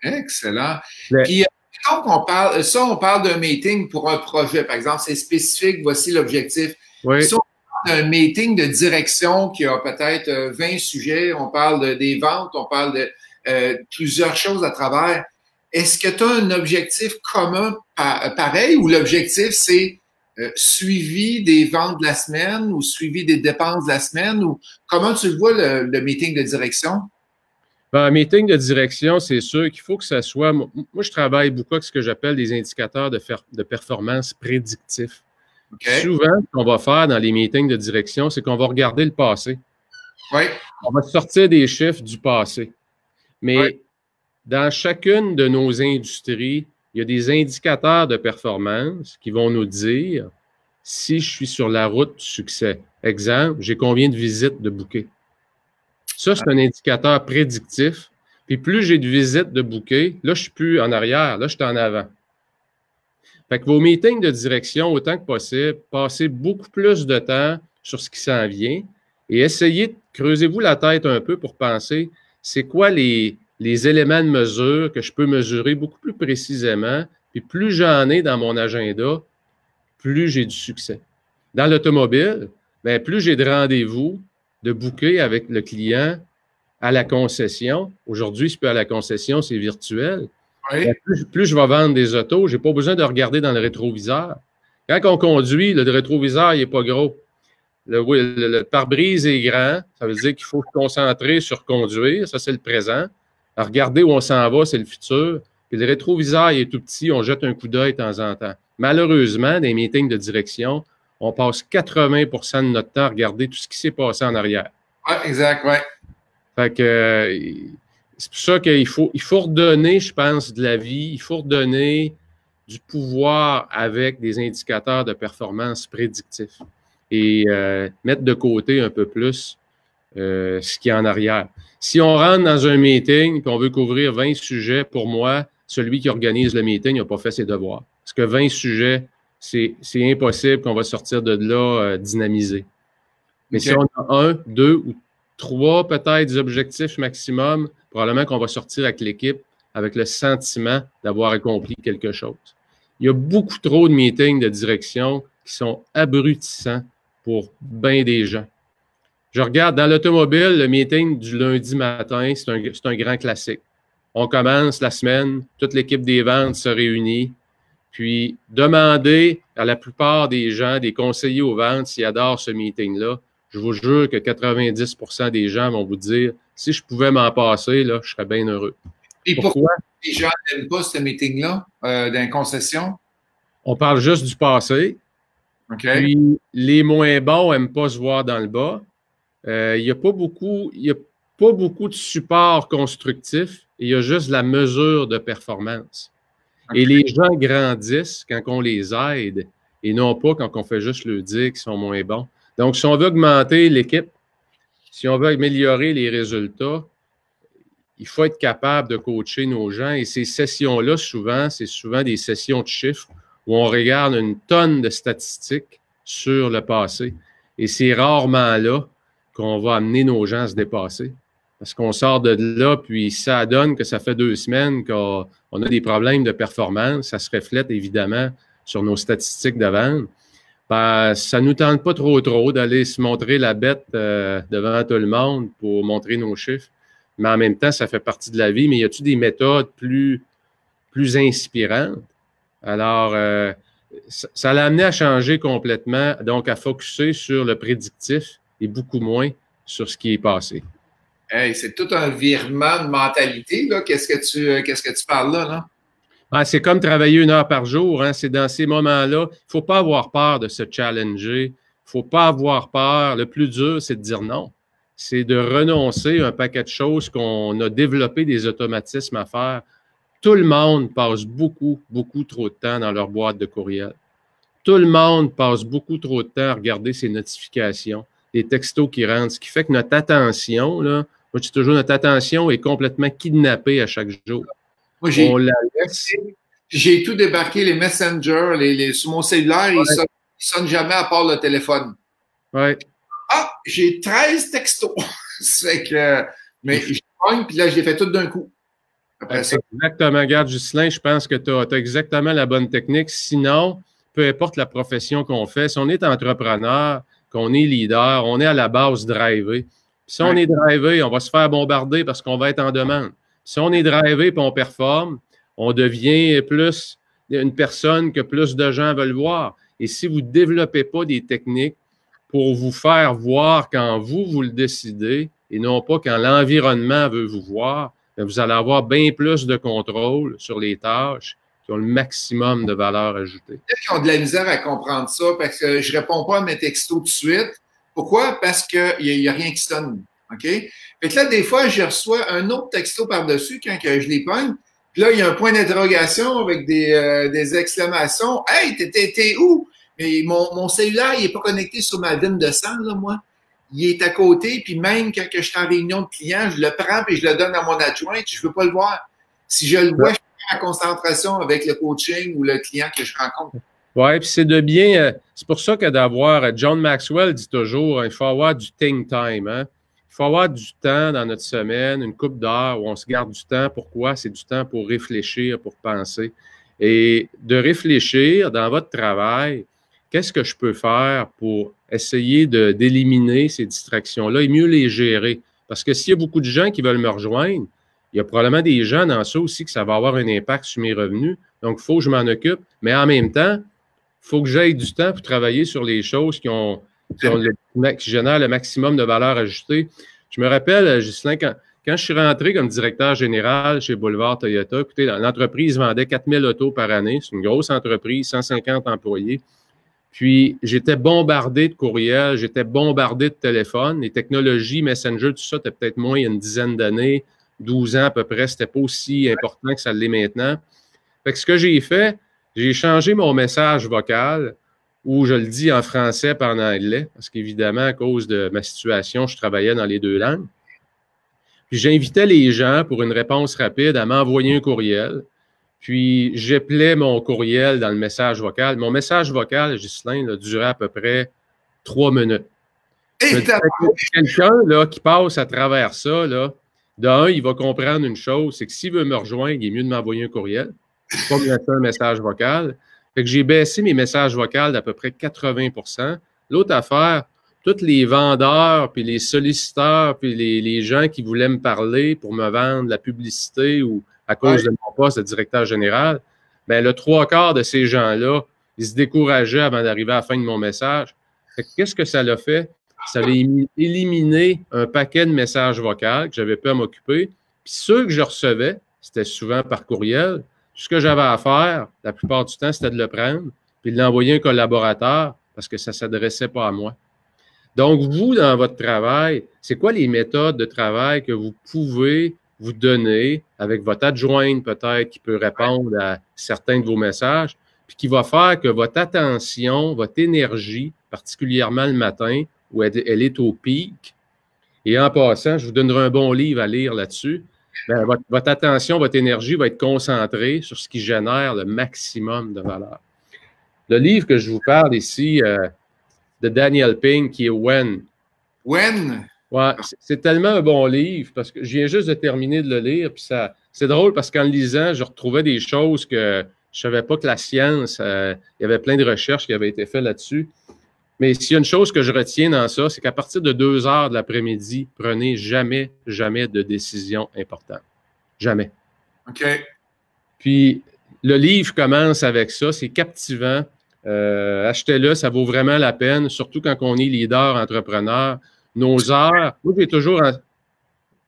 Excellent. Puis, donc, on parle d'un meeting pour un projet, par exemple, c'est spécifique, voici l'objectif. Oui. Si on parle d'un meeting de direction qui a peut-être 20 sujets, on parle des ventes, on parle de plusieurs choses à travers. Est-ce que tu as un objectif commun pareil ou l'objectif, c'est suivi des ventes de la semaine ou suivi des dépenses de la semaine? Ou comment tu le vois, le meeting de direction? Ben, un meeting de direction, c'est sûr qu'il faut que ça soit. Moi, je travaille beaucoup avec ce que j'appelle des indicateurs de performance prédictifs. Okay. Souvent, ce qu'on va faire dans les meetings de direction, c'est qu'on va regarder le passé. Oui. On va sortir des chiffres du passé. Mais dans chacune de nos industries, il y a des indicateurs de performance qui vont nous dire si je suis sur la route du succès. Exemple, j'ai combien de visites de bouquets. Ça, c'est un indicateur prédictif. Puis plus j'ai de visites de bouquets, là, je ne suis plus en arrière, là, je suis en avant. Fait que vos meetings de direction, autant que possible, passez beaucoup plus de temps sur ce qui s'en vient et essayez de creusez-vous la tête un peu pour penser c'est quoi les éléments de mesure que je peux mesurer beaucoup plus précisément. Puis plus j'en ai dans mon agenda, plus j'ai du succès. Dans l'automobile, bien, plus j'ai de rendez-vous, de booker avec le client à la concession. Aujourd'hui, c'est plus à la concession, c'est virtuel. Oui. Bien, plus je vais vendre des autos, je n'ai pas besoin de regarder dans le rétroviseur. Quand on conduit, le rétroviseur, il n'est pas gros. Le pare-brise est grand, ça veut dire qu'il faut se concentrer sur conduire, ça c'est le présent. À regarder où on s'en va, c'est le futur. Puis le rétroviseur, il est tout petit, on jette un coup d'œil de temps en temps. Malheureusement, dans les meetings de direction, on passe 80% de notre temps à regarder tout ce qui s'est passé en arrière. Oui, exact, oui. Fait que c'est pour ça qu'il faut redonner, je pense, de la vie, il faut redonner du pouvoir avec des indicateurs de performance prédictifs et mettre de côté un peu plus ce qui est en arrière. Si on rentre dans un meeting et qu'on veut couvrir 20 sujets, pour moi, celui qui organise le meeting n'a pas fait ses devoirs. Parce que 20 sujets, c'est impossible qu'on va sortir de là dynamisé. Mais si on a 1, 2 ou 3 peut-être des objectifs maximum, probablement qu'on va sortir avec l'équipe avec le sentiment d'avoir accompli quelque chose. Il y a beaucoup trop de meetings de direction qui sont abrutissants pour bien des gens. Je regarde dans l'automobile, le meeting du lundi matin, c'est un grand classique. On commence la semaine, toute l'équipe des ventes se réunit, puis demander à la plupart des gens, des conseillers aux ventes, s'ils adorent ce meeting-là. Je vous jure que 90% des gens vont vous dire « Si je pouvais m'en passer, là, je serais bien heureux. » Et pourquoi les gens n'aiment pas ce meeting-là d'une concession? On parle juste du passé. Okay. Puis les moins bons n'aiment pas se voir dans le bas. Il n'y a pas beaucoup de support constructif. Il y a juste la mesure de performance. Okay. Et les gens grandissent quand on les aide et non pas quand on fait juste leur dire qu'ils sont moins bons. Donc, si on veut augmenter l'équipe, si on veut améliorer les résultats, il faut être capable de coacher nos gens. Et ces sessions-là, souvent, c'est souvent des sessions de chiffres où on regarde une tonne de statistiques sur le passé. Et c'est rarement là qu'on va amener nos gens à se dépasser. Parce qu'on sort de là, puis ça donne que ça fait 2 semaines qu'on a des problèmes de performance. Ça se reflète évidemment sur nos statistiques de vente. Ben, ça ne nous tente pas trop d'aller se montrer la bête devant tout le monde pour montrer nos chiffres. Mais en même temps, ça fait partie de la vie. Mais y a-t-il des méthodes plus inspirantes? Alors, ça l'a amené à changer complètement, donc à focusser sur le prédictif et beaucoup moins sur ce qui est passé. Hey, c'est tout un virement de mentalité, là. Qu'est-ce que tu parles là? Ah, c'est comme travailler 1 heure par jour. Hein? C'est dans ces moments-là. Il ne faut pas avoir peur de se challenger. Il ne faut pas avoir peur. Le plus dur, c'est de dire non. C'est de renoncer à un paquet de choses qu'on a développé des automatismes à faire. Tout le monde passe beaucoup trop de temps dans leur boîte de courriel. Tout le monde passe beaucoup trop de temps à regarder ses notifications, les textos qui rentrent, ce qui fait que notre attention, là, moi je dis toujours, notre attention est complètement kidnappée à chaque jour. Moi, j'ai tout débarqué, les messengers, sur mon cellulaire, ils ne sonnent jamais à part le téléphone. Ouais. Ah, j'ai 13 textos. C'est que, mais je pogne, puis là, je les fais tout d'un coup. Après ça. Exactement. Regarde, Ghislain, je pense que tu as exactement la bonne technique. Sinon, peu importe la profession qu'on fait, si on est entrepreneur, qu'on est leader, on est à la base drivé. Si on est drivé, on va se faire bombarder parce qu'on va être en demande. Si on est drivé et on performe, on devient plus une personne que plus de gens veulent voir. Et si vous ne développez pas des techniques pour vous faire voir quand vous le décidez et non pas quand l'environnement veut vous voir, vous allez avoir bien plus de contrôle sur les tâches qui ont le maximum de valeur ajoutée. Il y a qui ont de la misère à comprendre ça parce que je ne réponds pas à mes textos tout de suite. Pourquoi? Parce qu'il n'y a rien qui sonne. OK? Fait que là, des fois, je reçois un autre texto par-dessus quand que je les pogne. Puis là, il y a un point d'interrogation avec des exclamations. Hey, t'es où? Mais mon cellulaire, il n'est pas connecté sur ma vigne de sang, là, moi. Il est à côté, puis même quand je suis en réunion de clients, je le prends et je le donne à mon adjoint, je ne veux pas le voir. Si je le vois, je perds la concentration avec le coaching ou le client que je rencontre. Oui, puis c'est de bien. C'est pour ça que d'avoir. John Maxwell dit toujours, il faut avoir du think time. Hein? Il faut avoir du temps dans notre semaine, une couple d'heures où on se garde du temps. Pourquoi? C'est du temps pour réfléchir, pour penser. Et de réfléchir dans votre travail, qu'est-ce que je peux faire pour essayer d'éliminer ces distractions-là et mieux les gérer? Parce que s'il y a beaucoup de gens qui veulent me rejoindre, il y a probablement des gens dans ça aussi que ça va avoir un impact sur mes revenus. Donc, il faut que je m'en occupe. Mais en même temps, il faut que j'aille du temps pour travailler sur les choses qui génèrent le maximum de valeur ajoutée. Je me rappelle, Ghislain, quand je suis rentré comme directeur général chez Boulevard Toyota, écoutez, l'entreprise vendait 4000 autos par année. C'est une grosse entreprise, 150 employés. Puis, j'étais bombardé de courriels, j'étais bombardé de téléphones. Les technologies, Messenger, tout ça, c'était peut-être moins il y a une dizaine d'années, 12 ans à peu près. C'était pas aussi important que ça l'est maintenant. Fait que ce que j'ai fait, j'ai changé mon message vocal où je le dis en français par en anglais, parce qu'évidemment, à cause de ma situation, je travaillais dans les deux langues. Puis, j'invitais les gens pour une réponse rapide à m'envoyer un courriel. Puis, j'appelais mon courriel dans le message vocal. Mon message vocal, Ghislain, durait à peu près 3 minutes. Quelqu'un là, qui passe à travers ça, là, d'un, il va comprendre une chose, c'est que s'il veut me rejoindre, il est mieux de m'envoyer un courriel, pas me laisser un message vocal. Fait que j'ai baissé mes messages vocaux d'à peu près 80%. L'autre affaire, tous les vendeurs, puis les solliciteurs, puis les gens qui voulaient me parler pour me vendre la publicité ou à cause de mon poste de directeur général, bien, le 3/4 de ces gens-là, ils se décourageaient avant d'arriver à la fin de mon message. Fait que qu'est-ce que ça l'a fait? Ça a éliminé un paquet de messages vocaux que j'avais pas à m'occuper. Puis ceux que je recevais, c'était souvent par courriel. Tout ce que j'avais à faire, la plupart du temps, c'était de le prendre puis de l'envoyer à un collaborateur parce que ça ne s'adressait pas à moi. Donc, vous, dans votre travail, c'est quoi les méthodes de travail que vous pouvez vous donner avec votre adjointe peut-être qui peut répondre à certains de vos messages, puis qui va faire que votre attention, votre énergie, particulièrement le matin, où elle est au pic, et en passant, je vous donnerai un bon livre à lire là-dessus, bien, votre attention, votre énergie va être concentrée sur ce qui génère le maximum de valeur. Le livre que je vous parle ici, de Daniel Pink, qui est When. When? Ouais, c'est tellement un bon livre parce que je viens juste de terminer de le lire. Puis c'est drôle parce qu'en le lisant, je retrouvais des choses que je ne savais pas que la science, il y avait plein de recherches qui avaient été faites là-dessus. Mais s'il y a une chose que je retiens dans ça, c'est qu'à partir de 2 heures de l'après-midi, prenez jamais de décision importante. Jamais. OK. Puis le livre commence avec ça, c'est captivant. Achetez-le, ça vaut vraiment la peine, surtout quand on est leader, entrepreneur. Nos heures, moi j'ai toujours...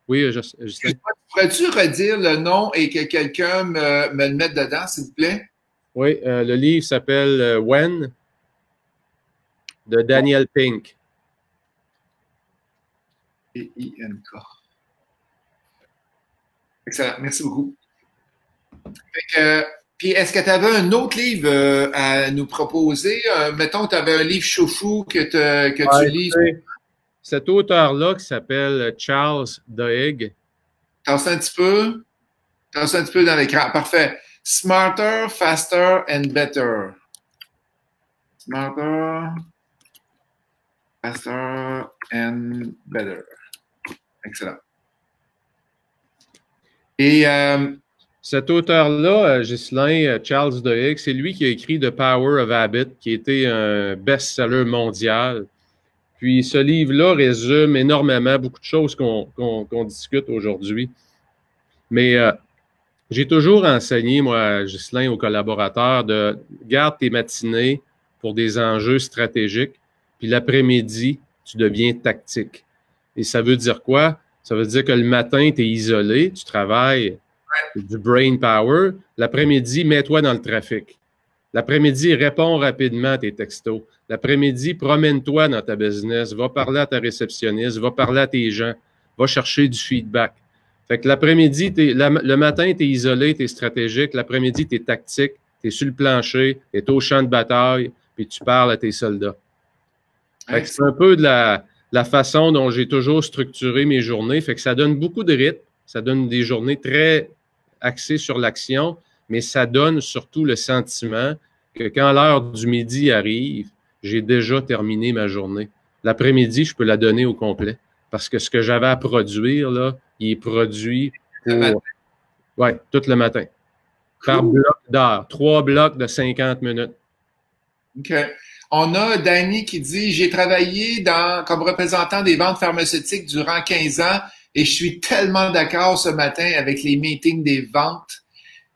Oui, je sais. Pourrais-tu redire le nom et que quelqu'un me le mette dedans, s'il vous plaît? Oui, le livre s'appelle When, de Daniel Pink. P-I-N-K. Excellent, merci beaucoup. Puis, est-ce que tu avais un autre livre à nous proposer? Mettons, tu avais un livre chouchou que tu lis. Cet auteur-là qui s'appelle Charles Duhigg. Tasse un petit peu. Tasse un petit peu dans l'écran. Parfait. Smarter, faster and better. Smarter, faster and better. Excellent. Et cet auteur-là, Ghislain, Charles Duhigg, c'est lui qui a écrit The Power of Habit, qui a été un best-seller mondial. Puis ce livre-là résume énormément beaucoup de choses qu'on discute aujourd'hui. Mais j'ai toujours enseigné, moi, Ghislain, aux collaborateurs, de garde tes matinées pour des enjeux stratégiques. Puis l'après-midi, tu deviens tactique. Et ça veut dire quoi? Ça veut dire que le matin, tu es isolé, tu travailles du brain power. L'après-midi, mets-toi dans le trafic. L'après-midi, réponds rapidement à tes textos. L'après-midi, promène-toi dans ta business, va parler à ta réceptionniste, va parler à tes gens, va chercher du feedback. Fait que l'après-midi, le matin, tu es isolé, tu es stratégique. L'après-midi, tu es tactique, tu es sur le plancher, tu es au champ de bataille, puis tu parles à tes soldats. Fait que c'est un peu de la façon dont j'ai toujours structuré mes journées. Fait que ça donne beaucoup de rythme, ça donne des journées très axées sur l'action, mais ça donne surtout le sentiment que quand l'heure du midi arrive, j'ai déjà terminé ma journée. L'après-midi, je peux la donner au complet. Parce que ce que j'avais à produire, là, il est produit pour tout le matin. Par bloc d'heure. 3 blocs de 50 minutes. OK. On a Danny qui dit « J'ai travaillé comme représentant des ventes pharmaceutiques durant 15 ans et je suis tellement d'accord ce matin avec les meetings des ventes. »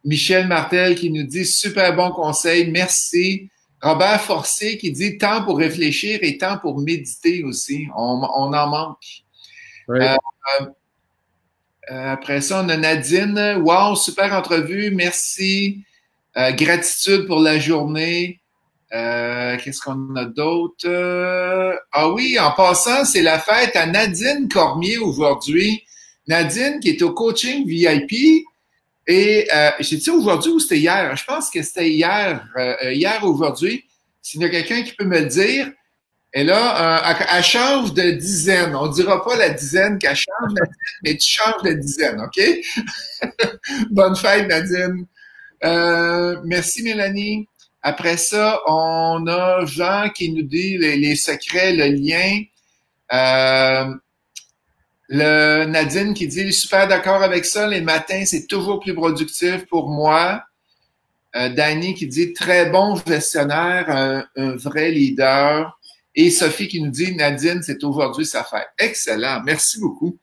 Michel Martel qui nous dit « Super bon conseil, merci. » Robert Forcé qui dit « Temps pour réfléchir et temps pour méditer aussi. » On en manque. Oui. Après ça, on a Nadine. « Wow, super entrevue, merci. Gratitude pour la journée. » Qu'est-ce qu'on a d'autre? Ah oui, en passant, c'est la fête à Nadine Cormier aujourd'hui. Nadine qui est au coaching VIP. Et j'ai-tu aujourd'hui ou c'était hier? Je pense que c'était hier. Hier ou aujourd'hui. S'il y a quelqu'un qui peut me le dire. Et là, elle change de dizaine. On ne dira pas la dizaine qu'elle change, Nadine, mais tu changes de dizaine, OK? Bonne fête, Nadine. Merci, Mélanie. Après ça, on a Jean qui nous dit les secrets, le lien. Nadine qui dit « Super d'accord avec ça, les matins, c'est toujours plus productif pour moi. » Danny qui dit « Très bon gestionnaire, un vrai leader. » Et Sophie qui nous dit « Nadine, c'est aujourd'hui sa fête. » Excellent, merci beaucoup.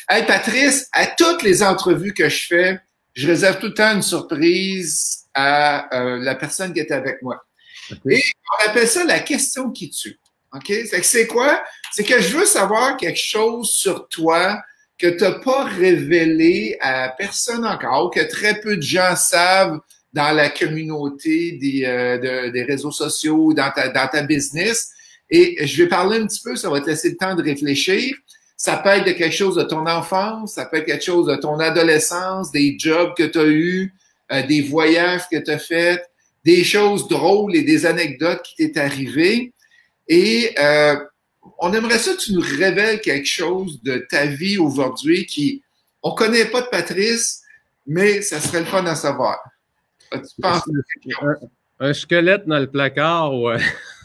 Hey Patrice, à toutes les entrevues que je fais, je réserve tout le temps une surprise à la personne qui est avec moi. Okay. Et on appelle ça la question qui tue. OK? C'est quoi? C'est que je veux savoir quelque chose sur toi que tu n'as pas révélé à personne encore, que très peu de gens savent dans la communauté des réseaux sociaux, dans ta business. Et je vais parler un petit peu, ça va te laisser le temps de réfléchir. Ça peut être de quelque chose de ton enfance, ça peut être quelque chose de ton adolescence, des jobs que tu as eus, des voyages que tu as faits, des choses drôles et des anecdotes qui t'est arrivées. Et on aimerait ça que tu nous révèles quelque chose de ta vie aujourd'hui qui, on connaît pas de Patrice, mais ça serait le fun à savoir. Tu penses un squelette dans le placard, ouais.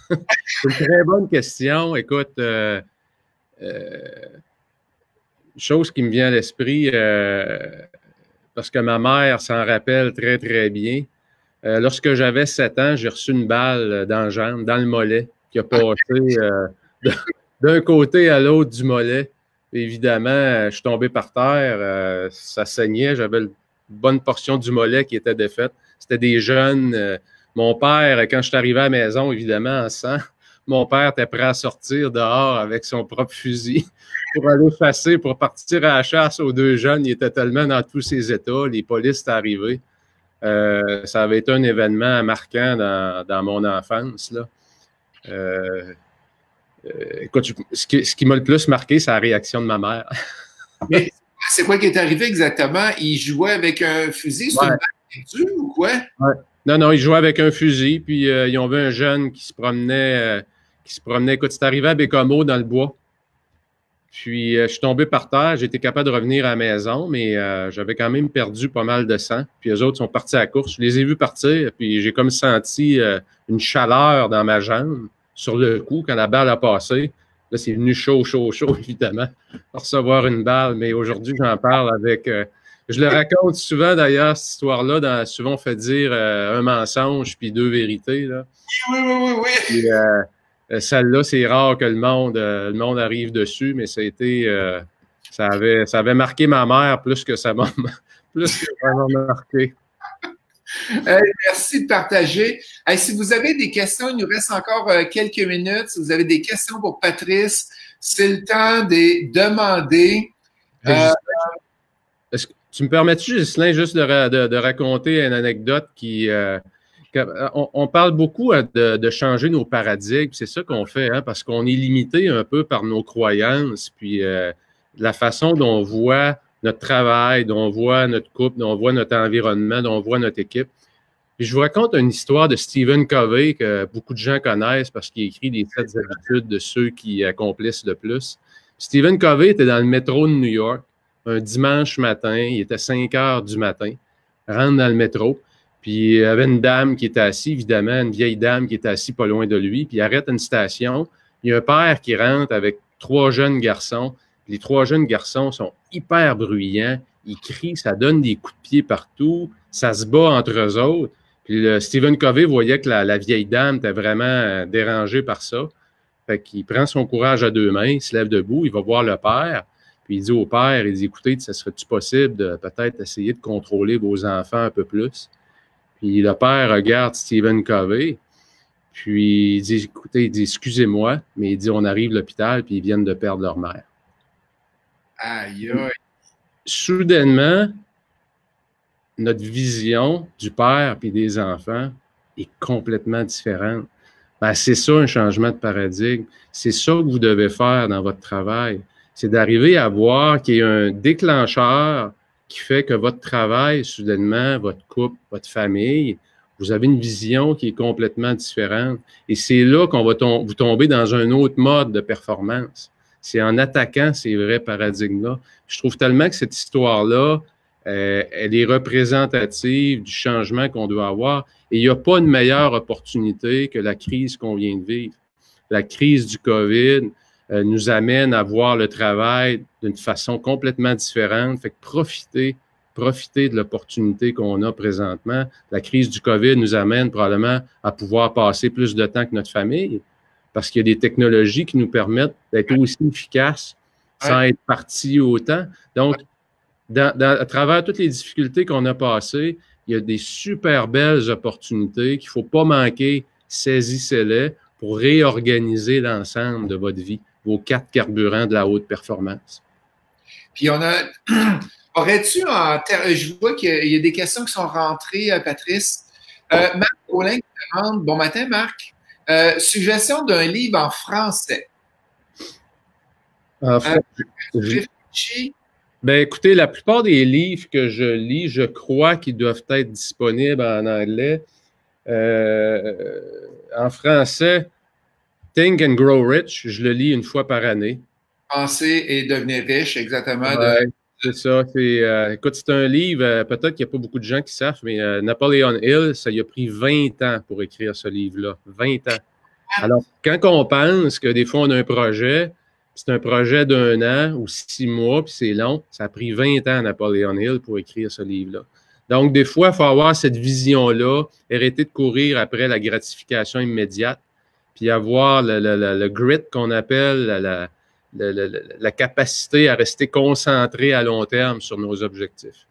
C'est une très bonne question. Écoute, chose qui me vient à l'esprit, parce que ma mère s'en rappelle très, très bien. Lorsque j'avais 7 ans, j'ai reçu une balle dans la jambe, dans le mollet, qui a passé d'un côté à l'autre du mollet. Évidemment, je suis tombé par terre, ça saignait, j'avais une bonne portion du mollet qui était défaite. C'était des jeunes. Mon père, quand je suis arrivé à la maison, évidemment, en sang, mon père était prêt à sortir dehors avec son propre fusil pour aller chasser, pour partir à la chasse aux 2 jeunes. Il était tellement dans tous ses états, les polices étaient arrivés. Ça avait été un événement marquant dans mon enfance, là. Écoute, ce qui m'a le plus marqué, c'est la réaction de ma mère. Mais c'est quoi qui est arrivé exactement? Il jouait avec un fusil sur une balle perdue ou quoi? Ouais. Non, il jouait avec un fusil, puis ils ont vu un jeune qui se promenait. Écoute, c'est arrivé à Bécomo dans le bois. Puis je suis tombé par terre, j'ai été capable de revenir à la maison, mais j'avais quand même perdu pas mal de sang. Puis eux autres sont partis à la course. Je les ai vus partir, puis j'ai comme senti une chaleur dans ma jambe sur le coup quand la balle a passé. Là, c'est venu chaud, évidemment, pour recevoir une balle. Mais aujourd'hui, j'en parle avec... je le raconte souvent, d'ailleurs, cette histoire-là. Souvent, on fait dire un mensonge puis 2 vérités. Là. Oui. Puis, celle-là, c'est rare que le monde arrive dessus, mais ça a été... ça avait marqué ma mère plus que ça m'a marqué. Merci de partager. Si vous avez des questions, il nous reste encore quelques minutes. Si vous avez des questions pour Patrice, c'est le temps de demander. Est-ce que tu me permets-tu, Ghislain, juste de raconter une anecdote qui... on parle beaucoup de changer nos paradigmes, c'est ça qu'on fait, hein, parce qu'on est limité un peu par nos croyances, puis la façon dont on voit notre travail, dont on voit notre couple, dont on voit notre environnement, dont on voit notre équipe. Puis je vous raconte une histoire de Stephen Covey que beaucoup de gens connaissent parce qu'il écrit les 7 habitudes de ceux qui accomplissent le plus. Stephen Covey était dans le métro de New York un dimanche matin, il était 5 heures du matin, rentre dans le métro, puis il y avait une dame qui était assise, évidemment, une vieille dame qui était assise pas loin de lui, puis il arrête une station, il y a un père qui rentre avec 3 jeunes garçons, puis les 3 jeunes garçons sont hyper bruyants, ils crient, ça donne des coups de pied partout, ça se bat entre eux autres, puis Stephen Covey voyait que la vieille dame était vraiment dérangée par ça, fait qu'il prend son courage à 2 mains, il se lève debout, il va voir le père, puis il dit au père, il dit, écoutez, ça serait-tu possible de peut-être essayer de contrôler vos enfants un peu plus? Puis le père regarde Stephen Covey, puis il dit, écoutez, il dit, excusez-moi, mais il dit, on arrive à l'hôpital, puis ils viennent de perdre leur mère. Aïe, aïe. Soudainement, notre vision du père puis des enfants est complètement différente. Ben, c'est ça un changement de paradigme. C'est ça que vous devez faire dans votre travail. C'est d'arriver à voir qu'il y a un déclencheur qui fait que votre travail, soudainement, votre couple, votre famille, vous avez une vision qui est complètement différente. Et c'est là qu'on va vous tomber dans un autre mode de performance. C'est en attaquant ces vrais paradigmes-là. Je trouve tellement que cette histoire-là, elle est représentative du changement qu'on doit avoir. Et il n'y a pas une meilleure opportunité que la crise qu'on vient de vivre. La crise du COVID nous amène à voir le travail d'une façon complètement différente. Fait que profitez de l'opportunité qu'on a présentement. La crise du COVID nous amène probablement à pouvoir passer plus de temps que notre famille parce qu'il y a des technologies qui nous permettent d'être aussi efficaces sans être partis autant. Donc, à travers toutes les difficultés qu'on a passées, il y a des super belles opportunités qu'il ne faut pas manquer. Saisissez-les pour réorganiser l'ensemble de votre vie, vos 4 carburants de la haute performance. Puis on a... Aurais-tu je vois qu'il y a des questions qui sont rentrées, Patrice. Marc Paulin qui demande, bon matin Marc, suggestion d'un livre en français. En fait, ben, écoutez, la plupart des livres que je lis, je crois qu'ils doivent être disponibles en anglais. En français, Think and Grow Rich, je le lis une fois par année. Penser et devenir riche, exactement. Ouais, c'est ça. Écoute, c'est un livre, peut-être qu'il n'y a pas beaucoup de gens qui savent, mais Napoleon Hill, ça lui a pris 20 ans pour écrire ce livre-là. 20 ans. Alors, quand on pense que des fois, on a un projet, c'est un projet d'1 an ou 6 mois, puis c'est long, ça a pris 20 ans à Napoleon Hill pour écrire ce livre-là. Donc, des fois, il faut avoir cette vision-là, arrêter de courir après la gratification immédiate, puis avoir le grit qu'on appelle, la capacité à rester concentré à long terme sur nos objectifs.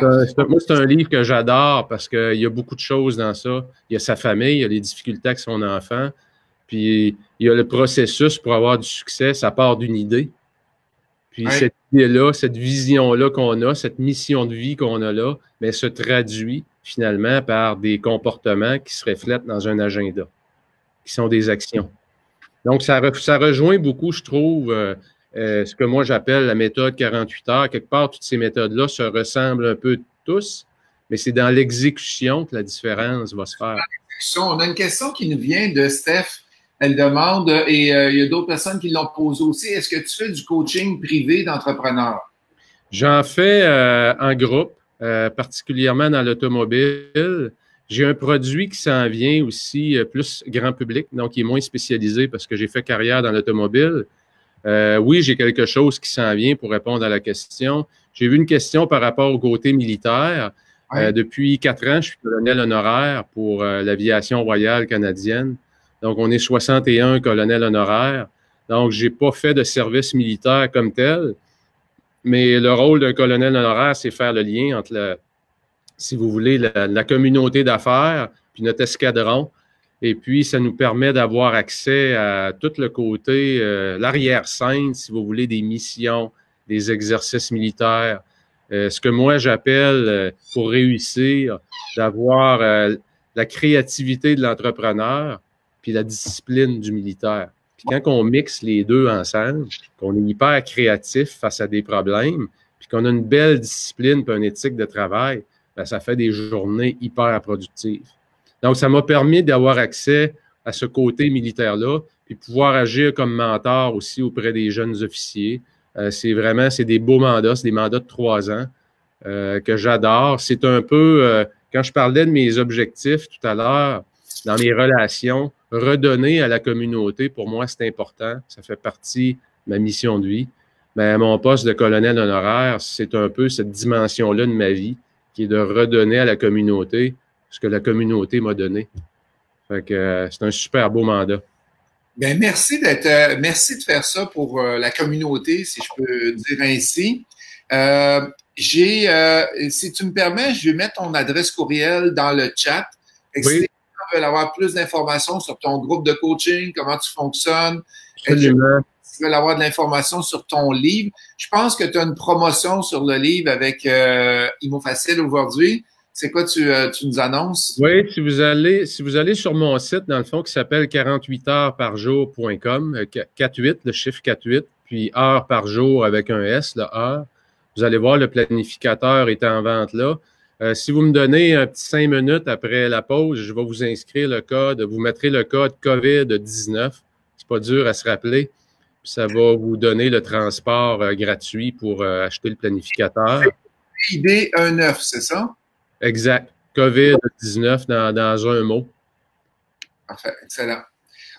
Moi, c'est un livre que j'adore parce qu'il y a beaucoup de choses dans ça. Il y a sa famille, il y a les difficultés avec son enfant, puis il y a le processus pour avoir du succès, ça part d'une idée. Puis cette idée-là, cette vision-là qu'on a, cette mission de vie qu'on a là, bien, se traduit finalement par des comportements qui se reflètent dans un agenda, qui sont des actions. Donc, ça rejoint beaucoup, je trouve, ce que moi j'appelle la méthode 48 heures. Quelque part, toutes ces méthodes-là se ressemblent un peu tous, mais c'est dans l'exécution que la différence va se faire. On a une question qui nous vient de Steph. Elle demande, et il y a d'autres personnes qui l'ont posé aussi, est-ce que tu fais du coaching privé d'entrepreneurs? J'en fais en groupe, particulièrement dans l'automobile. J'ai un produit qui s'en vient aussi plus grand public, donc qui est moins spécialisé parce que j'ai fait carrière dans l'automobile. Oui, j'ai quelque chose qui s'en vient pour répondre à la question. J'ai vu une question par rapport au côté militaire. Depuis 4 ans, je suis colonel honoraire pour l'aviation royale canadienne. Donc, on est 61 colonels honoraires. Donc, j'ai pas fait de service militaire comme tel, mais le rôle d'un colonel honoraire, c'est faire le lien entre si vous voulez, la communauté d'affaires, puis notre escadron. Et puis, ça nous permet d'avoir accès à tout le côté, l'arrière-scène, si vous voulez, des missions, des exercices militaires. Ce que moi, j'appelle, pour réussir, d'avoir la créativité de l'entrepreneur puis la discipline du militaire. Puis quand on mixe les deux ensemble, qu'on est hyper créatif face à des problèmes, puis qu'on a une belle discipline puis une éthique de travail, bien, ça fait des journées hyper productives. Donc, ça m'a permis d'avoir accès à ce côté militaire-là, puis pouvoir agir comme mentor aussi auprès des jeunes officiers. C'est des beaux mandats, c'est des mandats de 3 ans que j'adore. C'est un peu, quand je parlais de mes objectifs tout à l'heure, dans mes relations, redonner à la communauté, pour moi, c'est important. Ça fait partie de ma mission de vie. Mais mon poste de colonel honoraire, c'est un peu cette dimension-là de ma vie, qui est de redonner à la communauté ce que la communauté m'a donné. Fait que c'est un super beau mandat. Bien, merci de faire ça pour la communauté, si je peux dire ainsi. Si tu me permets, je vais mettre ton adresse courriel dans le chat. Oui. Si les gens veulent avoir plus d'informations sur ton groupe de coaching, comment tu fonctionnes, Absolument. si tu veux avoir de l'information sur ton livre, je pense que tu as une promotion sur le livre avec ImoFacile aujourd'hui. C'est quoi tu nous annonces? Oui, si vous allez sur mon site, dans le fond, qui s'appelle 48heurparjour.com, 48, le chiffre 48, puis heure par jour avec un S, le heure, vous allez voir le planificateur est en vente là. Si vous me donnez un petit 5 minutes après la pause, je vais vous inscrire le code. Vous mettrez le code COVID-19. C'est pas dur à se rappeler. Puis ça va vous donner le transport gratuit pour acheter le planificateur. ID 19, c'est ça? Exact. COVID-19 dans un mot. Parfait, excellent.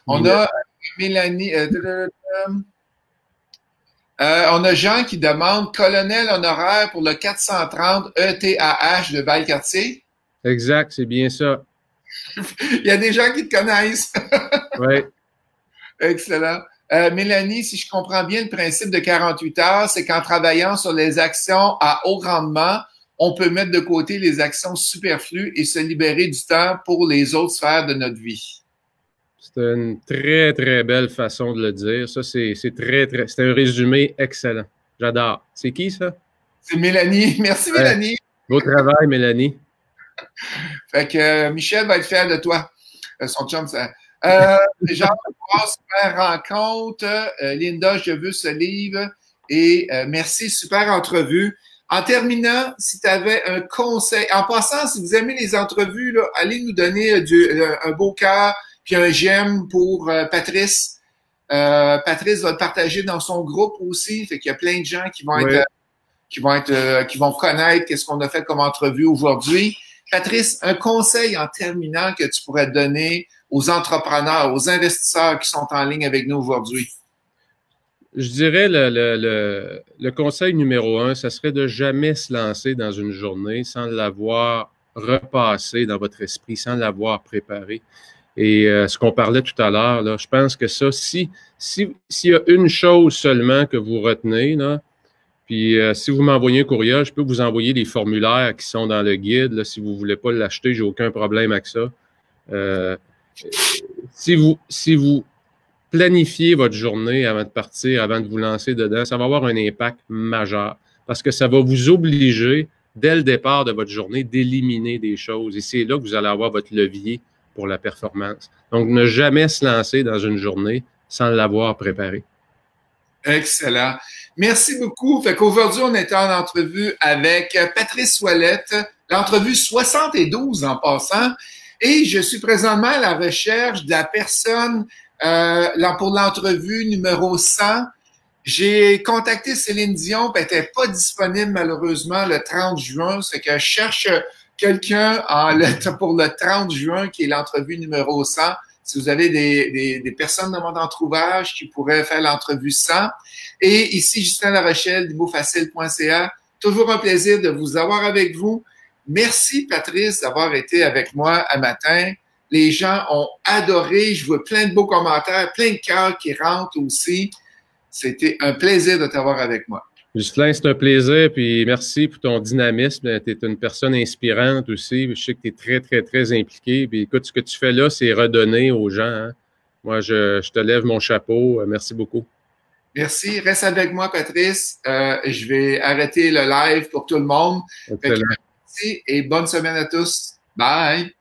On a Mélanie. On a Jean qui demande colonel honoraire pour le 430 ETAH de Valcartier. Exact, c'est bien ça. Il y a des gens qui te connaissent. Oui. Excellent. Mélanie, si je comprends bien le principe de 48 heures, c'est qu'en travaillant sur les actions à haut rendement, on peut mettre de côté les actions superflues et se libérer du temps pour les autres sphères de notre vie. C'est une très, très belle façon de le dire. Ça, c'est un résumé excellent. J'adore. C'est qui, ça? C'est Mélanie. Merci, Mélanie. Beau travail, Mélanie. Fait que Michel va être fier de toi. Son chum, ça. Jean, super rencontre. Linda, je veux ce livre. Et merci, super entrevue. En terminant, si tu avais un conseil, en passant, si vous aimez les entrevues, là, allez nous donner un beau cœur puis un j'aime pour Patrice. Patrice va le partager dans son groupe aussi. Fait qu'il y a plein de gens qui vont qui vont connaître qu'est-ce qu'on a fait comme entrevue aujourd'hui. Patrice, un conseil en terminant que tu pourrais donner aux entrepreneurs, aux investisseurs qui sont en ligne avec nous aujourd'hui? Je dirais le conseil numéro 1, ça serait de jamais se lancer dans une journée sans l'avoir repassé dans votre esprit, sans l'avoir préparé. Et ce qu'on parlait tout à l'heure, là, je pense que ça, s'il y a une chose seulement que vous retenez, là, puis si vous m'envoyez un courriel, je peux vous envoyer les formulaires qui sont dans le guide. Là, si vous ne voulez pas l'acheter, j'ai aucun problème avec ça. Si vous planifiez votre journée avant de partir, avant de vous lancer dedans, ça va avoir un impact majeur parce que ça va vous obliger, dès le départ de votre journée, d'éliminer des choses. Et c'est là que vous allez avoir votre levier pour la performance. Donc, ne jamais se lancer dans une journée sans l'avoir préparé. Excellent. Merci beaucoup. Fait qu'aujourd'hui, on était en entrevue avec Patrice Ouellette, l'entrevue 72 en passant, et je suis présentement à la recherche de la personne pour l'entrevue numéro 100. J'ai contacté Céline Dion, elle n'était pas disponible malheureusement le 30 juin, c'est que je cherche quelqu'un pour le 30 juin qui est l'entrevue numéro 100. Si vous avez des personnes dans mon entourage qui pourraient faire l'entrevue 100. Et ici, Justin Larochelle, d'imofacile.ca. Toujours un plaisir de vous avoir avec vous. Merci, Patrice, d'avoir été avec moi un matin. Les gens ont adoré. Je vois plein de beaux commentaires, plein de cœurs qui rentrent aussi. C'était un plaisir de t'avoir avec moi. Ghislain, c'est un plaisir, puis merci pour ton dynamisme. Tu es une personne inspirante aussi. Je sais que tu es très, très, très impliqué. Puis écoute, ce que tu fais là, c'est redonner aux gens, hein. Moi, je te lève mon chapeau. Merci beaucoup. Merci. Reste avec moi, Patrice. Je vais arrêter le live pour tout le monde. Excellent. Merci et bonne semaine à tous. Bye.